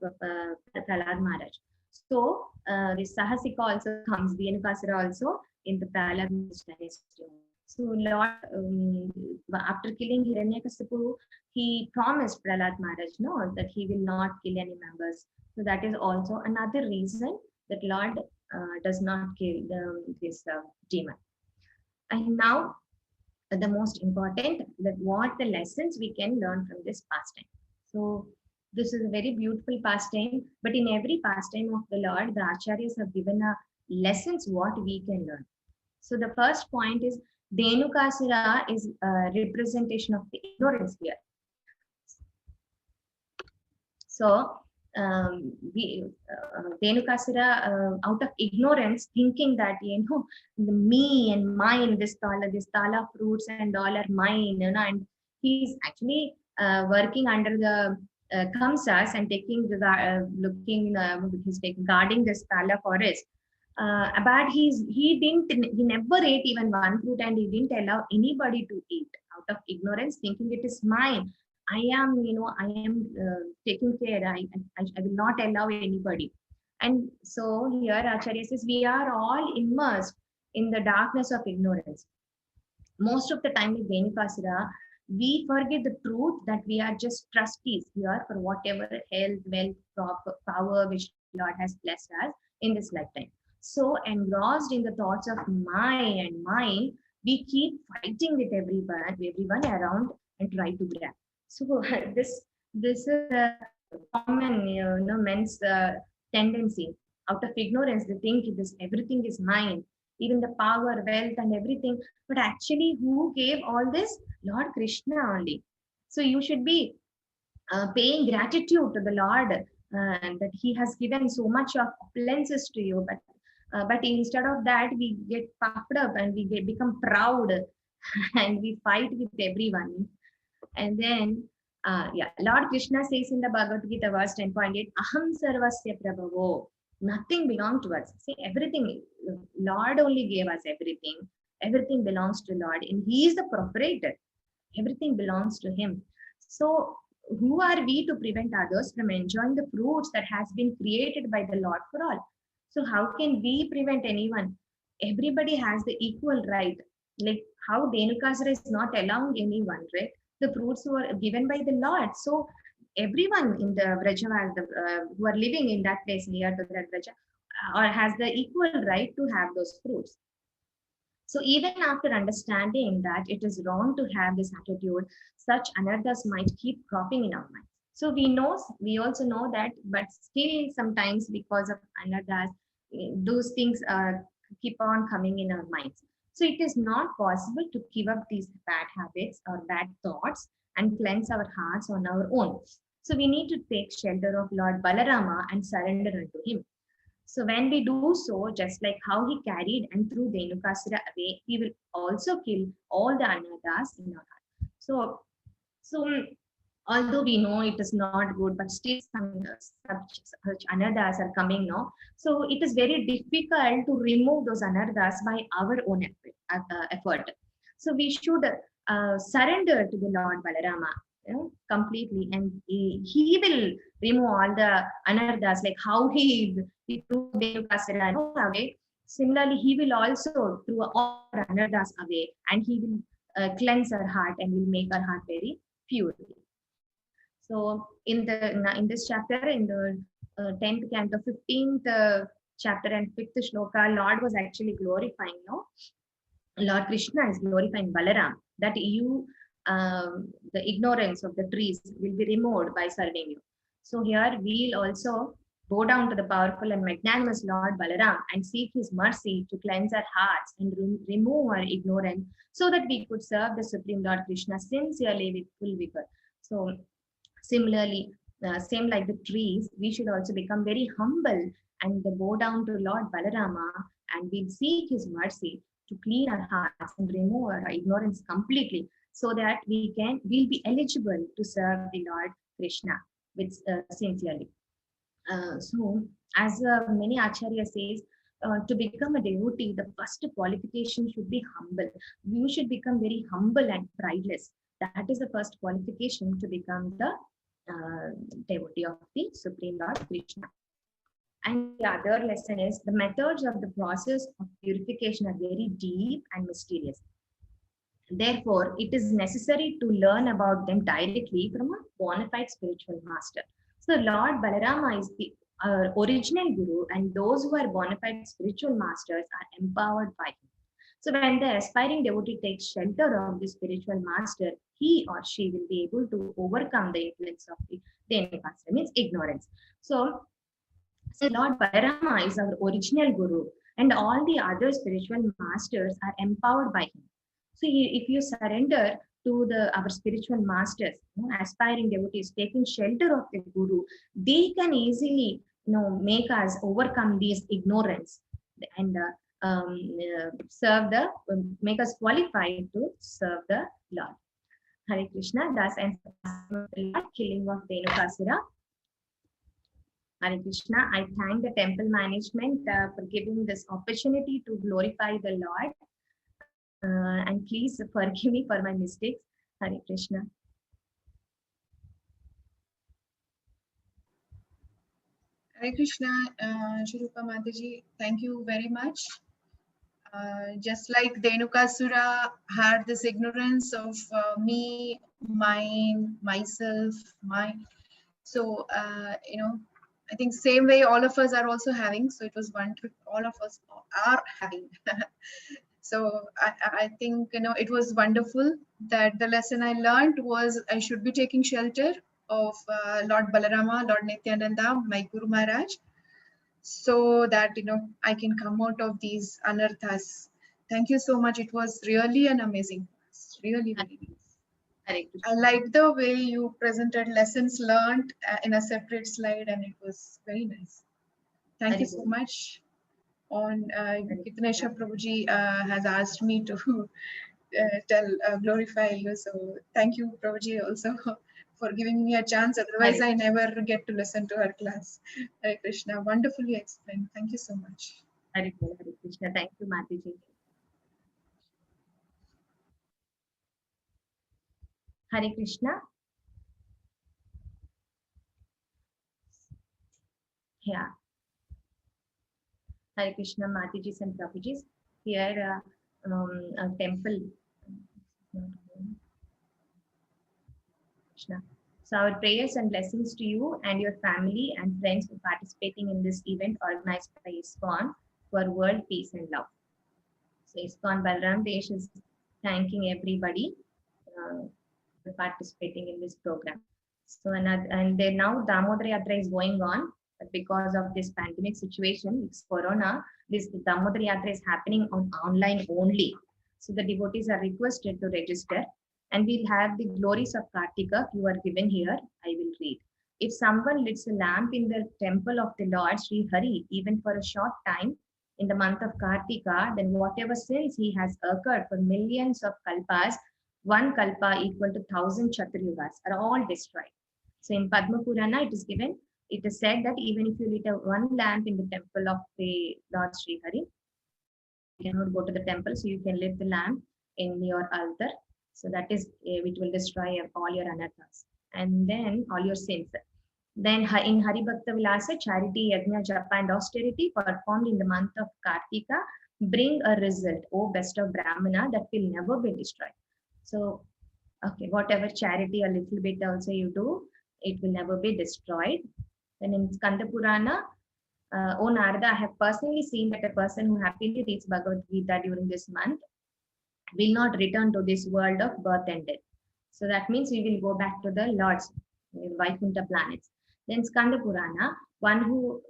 Prahlad Maharaj. So this Sahasika also comes, Dhenukasura also in the Prahlad Maharaj dynasty. So Lord, after killing Hiranyakasipu, he promised Prahlad Maharaj that he will not kill any members. So that is also another reason that Lord does not kill this demon. And now the most important, that what the lessons we can learn from this pastime. So this is a very beautiful pastime, but in every pastime of the Lord, the Acharyas have given a lessons what we can learn. So the first point is Dhenukasura is a representation of the ignorance here. So Dhenukasura, out of ignorance, thinking that the me and mine, this tala fruits and all are mine, and he's actually working under the Kamsas and taking the he's guarding this tala forest. But he never ate even one fruit, and he didn't allow anybody to eat out of ignorance, thinking it is mine. I am taking care. I will not allow anybody. And so here Acharya says we are all immersed in the darkness of ignorance. Most of the time with Dhenukasura, we forget the truth that we are just trustees here for whatever health, wealth, power which Lord has blessed us in this lifetime. So engrossed in the thoughts of mine, we keep fighting with everyone around and try to grab. So this is a common men's tendency. Out of ignorance, they think everything is mine, even the power, wealth, and everything. But actually, who gave all this? Lord Krishna only. So you should be paying gratitude to the Lord that He has given so much of opulences to you, but instead of that, we get puffed up and become proud and we fight with everyone. And then, yeah, Lord Krishna says in the Bhagavad Gita, verse 10.8, Aham sarvasya prabhavo. Nothing belongs to us. See, everything, Lord only gave us everything. Everything belongs to Lord, and He is the proprietor. Everything belongs to Him. So, who are we to prevent others from enjoying the fruits that has been created by the Lord for all? So, how can we prevent anyone? Everybody has the equal right. Like how Dhenukasura is not allowing anyone, right? The fruits were given by the Lord. So, everyone in the Vrajavas, who are living in that place near to that Vraja, or has the equal right to have those fruits. So even after understanding that it is wrong to have this attitude, such anarthas might keep cropping in our minds. So we also know that, but still sometimes because of anarthas, those things keep on coming in our minds. So it is not possible to give up these bad habits or bad thoughts and cleanse our hearts on our own. So we need to take shelter of Lord Balarama and surrender unto him. So when we do so, just like how he carried and threw Dhenukasura away, he will also kill all the anarthas in our heart. So although we know it is not good, but still some such anarthas are coming now. So it is very difficult to remove those anarthas by our own effort. So we should surrender to the Lord Balarama, completely, and he will remove all the anarthas, like how he threw Dhenukasura away. Similarly, he will also throw all the anarthas away, and he will cleanse our heart and will make our heart very pure. So in this chapter, in the 10th canto, 15th chapter and 5th shloka, Lord was actually glorifying, Lord Krishna is glorifying Balaram, that the ignorance of the trees will be removed by serving you. So here we'll also go down to the powerful and magnanimous Lord Balaram and seek his mercy to cleanse our hearts and remove our ignorance so that we could serve the Supreme Lord Krishna sincerely with full vigor. So similarly, same like the trees, we should also become very humble and go down to Lord Balarama and we'll seek his mercy to clean our hearts and remove our ignorance completely so that we'll be eligible to serve the Lord Krishna with sincerely. So as many Acharya says, to become a devotee, the first qualification should be humble. You should become very humble and prideless. That is the first qualification to become the devotee of the Supreme Lord Krishna. And the other lesson is the methods of the process of purification are very deep and mysterious. Therefore, it is necessary to learn about them directly from a bona fide spiritual master. So Lord Balarama is the original guru, and those who are bona fide spiritual masters are empowered by him. So when the aspiring devotee takes shelter of the spiritual master, he or she will be able to overcome the influence of the Dhenukasura, means ignorance. So Lord Balarama is our original guru, and all the other spiritual masters are empowered by him. So if you surrender to our spiritual masters, aspiring devotees taking shelter of the guru, they can easily make us overcome these ignorance and make us qualified to serve the Lord. Hare Krishna. Thus ends the killing of Dhenukasura. Hare Krishna. I thank the temple management for giving this opportunity to glorify the Lord. And please forgive me for my mistakes. Hare Krishna. Hare Krishna, Rupa Kamala Devi, thank you very much. Just like Dhenukasura had this ignorance of me, mine, myself, mine. So, I think same way all of us are also having. So it was wonderful. All of us are having. So I think, it was wonderful that the lesson I learned was I should be taking shelter of Lord Balarama, Lord Nityananda, my Guru Maharaj, so that, I can come out of these anarthas. Thank you so much. It was really an amazing class. Really, really nice. Hare Krishna. I liked the way you presented lessons learned in a separate slide, and it was very nice. Thank you Hare so Krishna. much. On Hare Kitnesha Krishna. Prabhuji has asked me to glorify you. So thank you, Prabhuji, also for giving me a chance. Otherwise, Hare I never get to listen to her class. Hare Krishna, wonderfully explained. Thank you so much. Hare Krishna. Hare Krishna. Thank you, Mataji. Hare Krishna. Yeah. Hare Krishna, Mataji's and Prabhuji's. Here, a temple. Krishna. So our prayers and blessings to you and your family and friends for participating in this event organized by ISKCON for world peace and love. So ISKCON Balram Desh is thanking everybody for participating in this program. So and then now Damodara Yatra is going on, but because of this pandemic situation, it's Corona, this Damodara Yatra is happening on online only. So the devotees are requested to register, and we'll have the glories of Kartika. You are given here. I will read. If someone lights a lamp in the temple of the Lord Sri Hari, even for a short time, in the month of Kartika, then whatever sins he has occurred for millions of kalpas, one kalpa equal to 1,000 Chaturyugas are all destroyed. So in Padma Purana, it is given, it is said that even if you lit one lamp in the temple of the Lord Sri Hari, you cannot go to the temple, so you can lit the lamp in your altar. So that is, which will destroy all your anarthas and then all your sins. Then in Hari Bhakta Vilasa, charity, yajna, japa, and austerity performed in the month of Kartika bring a result, O best of Brahmana, that will never be destroyed. So, okay, whatever charity a little bit also you do, it will never be destroyed. Then in Skanda Purana, O Narada, I have personally seen that a person who happily reads Bhagavad Gita during this month will not return to this world of birth and death. So that means we will go back to the Lord's Vaikuntha planets. Then Skanda Purana, one who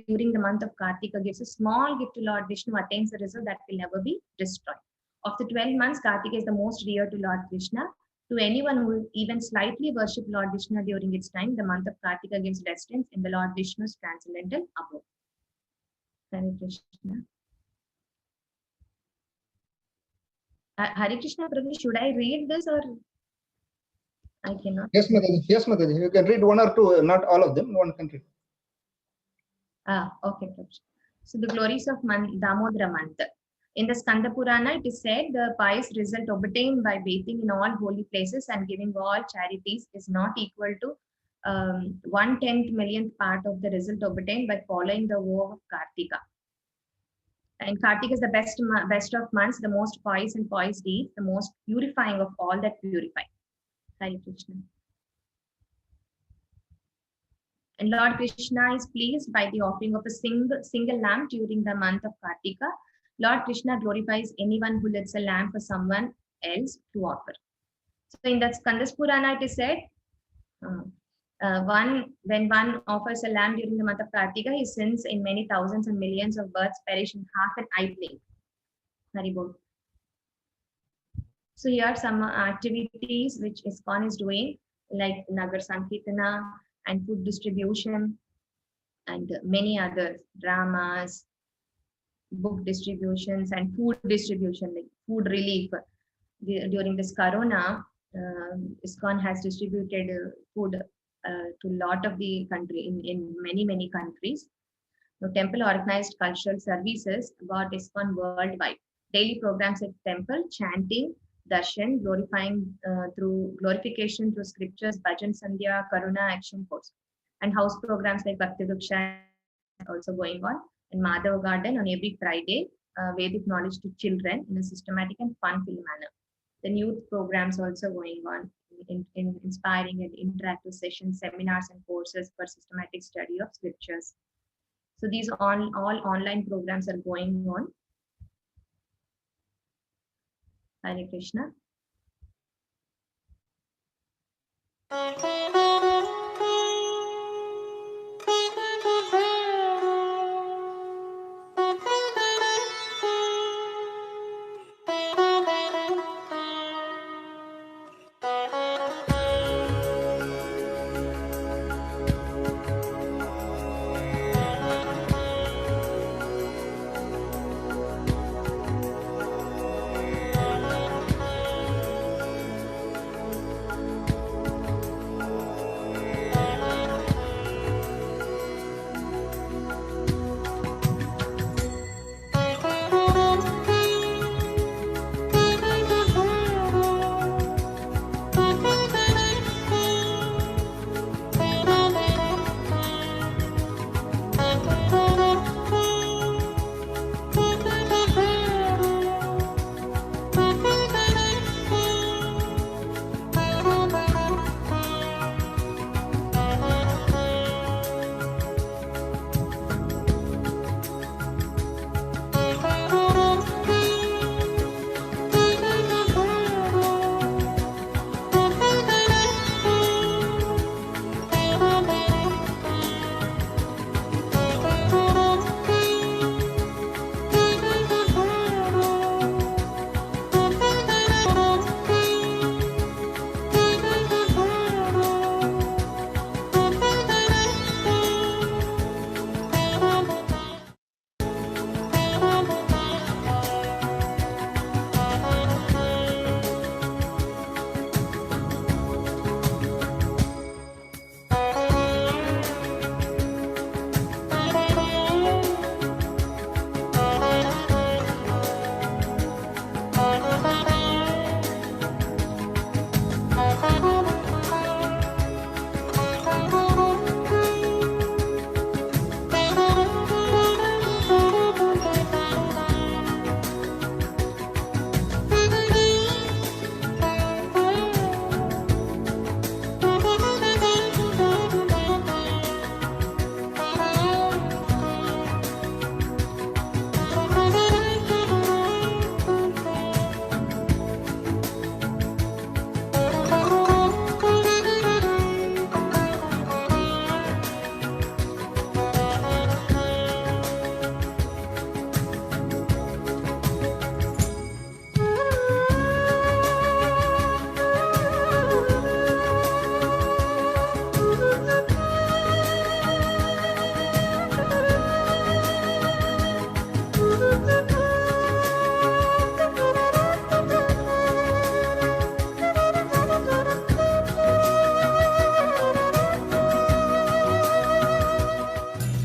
during the month of Kartika gives a small gift to Lord Vishnu attains a result that will never be destroyed. Of the 12 months, Kartika is the most dear to Lord Krishna. To anyone who even slightly worship Lord Vishnu during its time, the month of Kartika gives residence in the Lord Vishnu's transcendental abode. Hare Krishna. Hare Krishna, Prabhu, should I read this or I cannot? Yes, Mataji. Yes, Mataji. You can read one or two, not all of them. One can read. Okay, Prabhu. So the glories of Damodara month. In the Skanda Purana, it is said the pious result obtained by bathing in all holy places and giving all charities is not equal to 1/10 millionth part of the result obtained by following the vow of Kartika. And Kartika is the best of months, the most pious and pious deeds, the most purifying of all that purify. Hare Krishna. And Lord Krishna is pleased by the offering of a single lamp during the month of Kartika. Lord Krishna glorifies anyone who lights a lamp for someone else to offer. So in that Skandas Purana, it is said, when one offers a lamp during the month of Kartika, his sins in many thousands and millions of births perish in half an eye blink. Haribol. So here are some activities which ISKCON is doing, like Nagar Sankirtana and food distribution and many other dramas, book distributions and food distribution, like food relief. During this Corona, ISKCON has distributed food to a lot of the country in many countries. The temple organized cultural services about ISKCON worldwide. Daily programs at temple, chanting, darshan, glorification through scriptures, bhajan sandhya, karuna action force, and house programs like Bhakti Vriksha also going on. In Madhav Garden on every Friday, Vedic knowledge to children in a systematic and fun-filled manner. The youth programs also going on in inspiring and interactive sessions, seminars, and courses for systematic study of scriptures. So these all online programs are going on. Hare Krishna.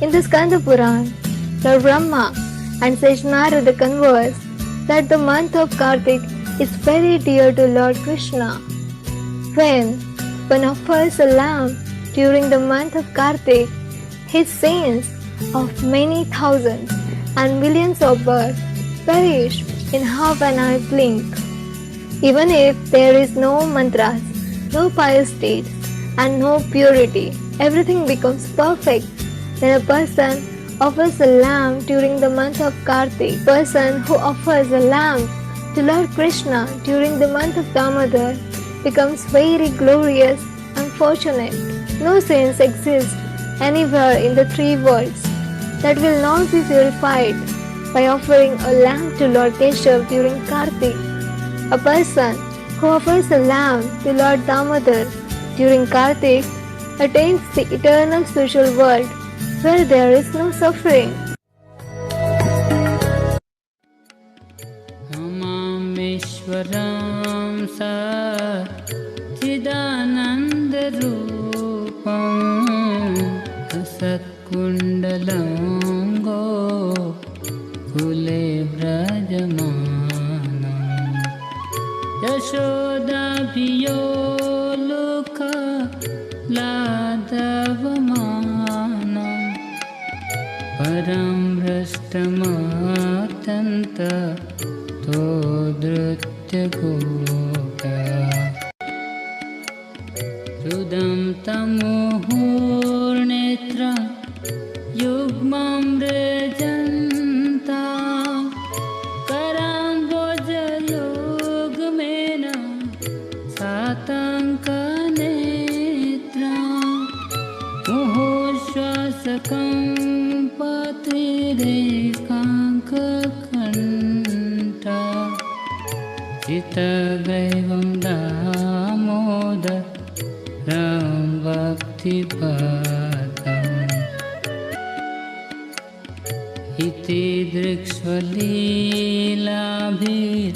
In the Skanda Puran, Lord Brahma and Sage Narada converse that the month of Kartik is very dear to Lord Krishna. When one offers a lamb during the month of Kartik, his sins of many thousands and millions of births perish in half an eye blink. Even if there is no mantras, no pious deeds, and no purity, everything becomes perfect when a person offers a lamb during the month of Kartik. A person who offers a lamb to Lord Krishna during the month of Damodara becomes very glorious and fortunate. No sins exist anywhere in the three worlds that will not be purified by offering a lamb to Lord Keshav during Kartik. A person who offers a lamb to Lord Damodar during Kartik attains the eternal spiritual world where there is no suffering. Amameshwaram Satchidanandarupam Asatkundalango Kule Brajamanam Yashodabhiyo Lukha Ladavamanam Param Rashtamatanta Todrutya Gopa Rudam Tamuhur Netra Yugmam Rejanta Karamboja Yogmena Satanka Netra Muhoshwasakam Patrirekanka Kanta Chitagaivam Damodara Ram Bhakti Padam Iti Drikshvalilabhir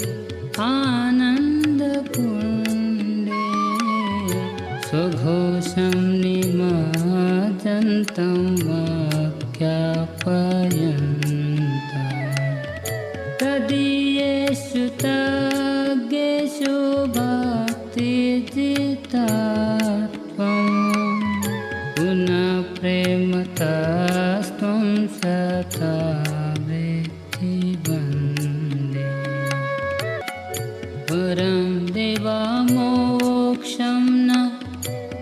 Ananda Kunde Sughosham Nimajantam Vakyapayantam Tadiyeshu Taggeshu Bhakti Jitatvam Puna Prematastam Satabheti Bande Param Deva Moksham Na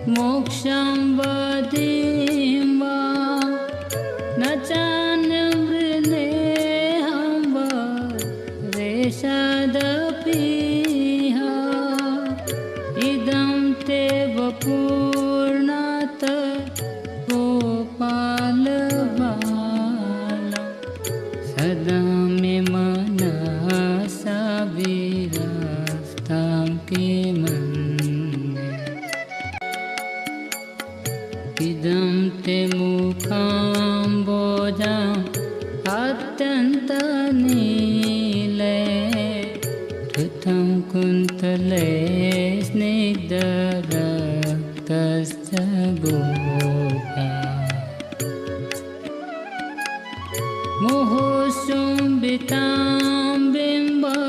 Moksham Vadimva Nachanyam Vrineham Reshadapiha Idam Te Vapurnata Gopalavala Sadame Manasa Virastam Kimande Idam Te Mukham Bojam Atyanta Nile Rutam Kuntale Snigdara Tasya Gopa Muhosumbitam Bimba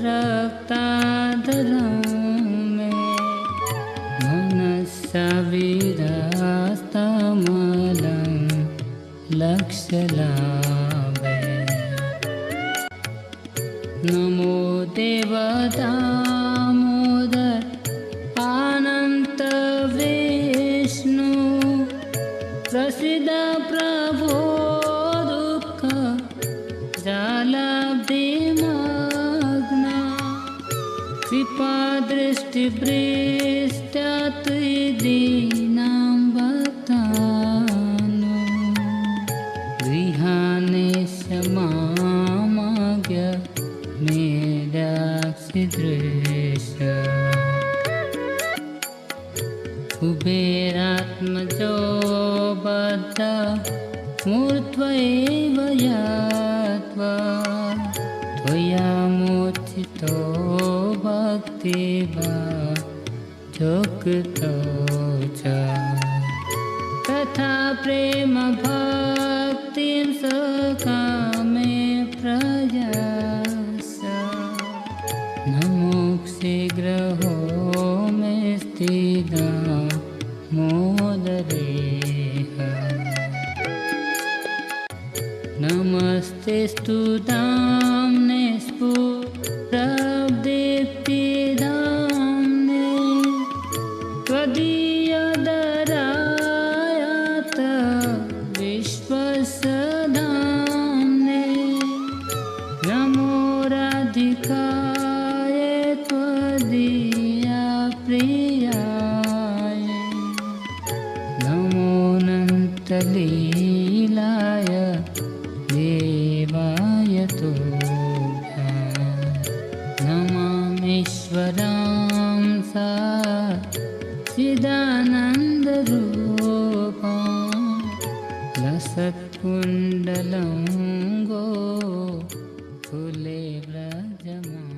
Raktadaram Manasa Virastamalam Lakshalabe Namo Deva Damodar Ananta Vishnu Prasida Prabhu Dukha Jalabdi Magna Kripa Drishti Prishtati Dinam Bhaktano Grihane Shamamagya Medaksidresha Kuberatmajo Baddha Murtvaiva Yatva Tvaya Mochito Bhaktiva Jokto Cha Tatha Prema Bhakti कामे प्रयास न मोक्षे ग्रहो मे स्थिता मोदरेह नमस्ते स्तुताम्ने स्फुरदीप्तिदाम्ने त्वदीयदरायत विश्वसदाम्ने नमो राधिकाय त्वदीया प्रियाय नमो अनन्तलीलाय देवाय तुभ्यं नमामीश्वरां सा चिदानन्दरूपं लसत्कुण्डलं गोकुले व्रजमानम्.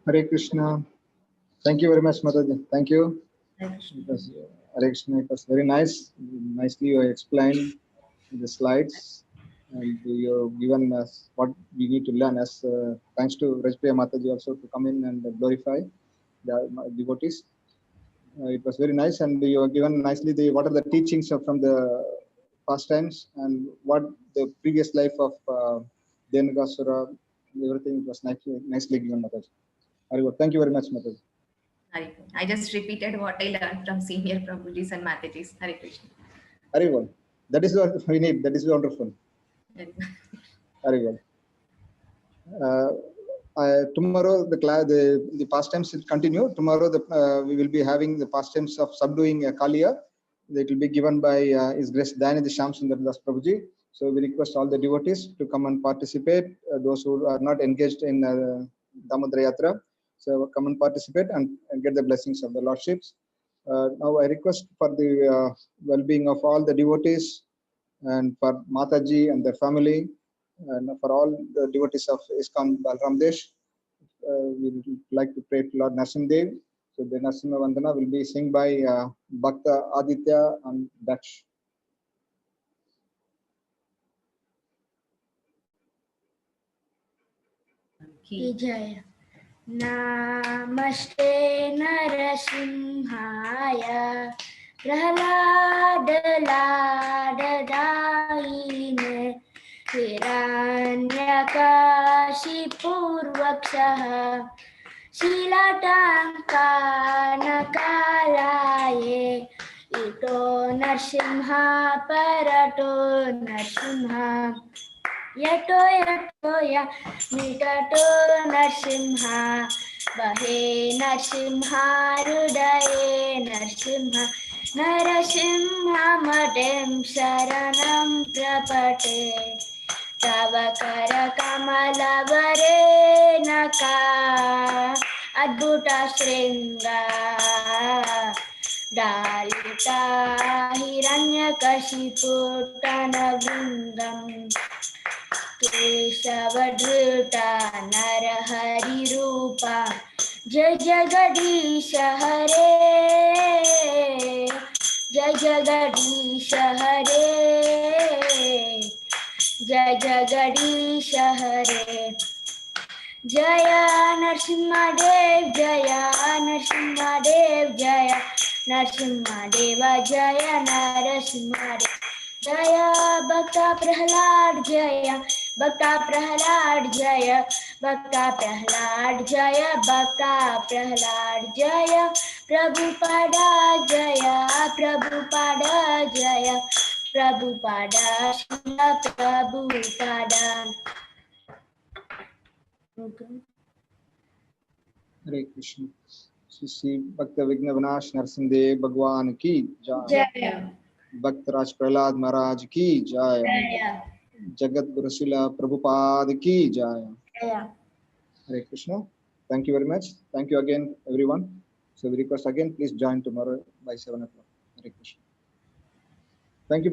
Hare Krishna. Thank you very much, Mataji. Thank you. Hare Krishna. It was, Hare Krishna, it was very nice. Nicely you explained the slides, and you've given us what we need to learn. As thanks to Rajpriya Mataji also to come in and glorify the devotees. It was very nice, and you have given nicely the what are the teachings from the pastimes and what the previous life of Dhenukasura. Everything was nicely given, Mataji. Very good. Thank you very much, Mataji. Hare Krishna. I just repeated what I learned from senior Prabhujis and Matajis. Hare Krishna. Very well. That is what we need. That is wonderful. Very well. Tomorrow the pastimes will continue. Tomorrow we will be having the pastimes of subduing Kaliya. It will be given by His Grace Dayanidhi Shyam Sundar Das Prabhuji. So we request all the devotees to come and participate. Those who are not engaged in Damodara Yatra, so come and participate and get the blessings of the Lordships. Now I request for the well-being of all the devotees and for Mataji and their family, and for all the devotees of ISKCON Balram Desh. We would like to pray to Lord Narsimdev. So the Narsimha Vandana will be sung by Bhakta Aditya and Daksh. जय नमस्ते नरसिंहाय प्रह्लादलाडदायिने हिरण्यकाशिपूर्वक्षः शीलटाङ्कानकालाये इतो नरसिंह परतो नरसिंह यतो यतोया निकटो नरसिंह बहे नरसिंह हृदये नरसिंह नरसिंहमतिं शरणं प्रपटे तव कर कमलवरेण अद्भुत शृङ्गा दालिता हिरण्यकशिपुटनवृन्दम् केशवधृता नरहरिरूपा जय जगदीश हरे जय जगदीश हरे जय जगदीश हरे जय नरसिंहदेव जय नरसिंहदेव जय नरसिंहदेव जय नरसिंहदेव जय भक्ता प्रह्लाद जय भक्ता प्रह्लाद जय भक्ता प्रह्लाद जय भक्ता प्रह्लाद जय प्रभुपादा जय प्रभुपादा जय प्रभुपादा शिल Prabhupada. Hare Krishna. Shri Bhakta Vigna Vinash Narsimdev Bhagwan ki jai. जय Bhakta Raj Prahlad Maharaj ki jai. जय Jagat Guru Srila Prabhupada ki jai. जय. Hare Krishna. Thank you very much. Thank you again, everyone. So we request again, please join tomorrow by 7 o'clock. Hare Krishna. Thank you.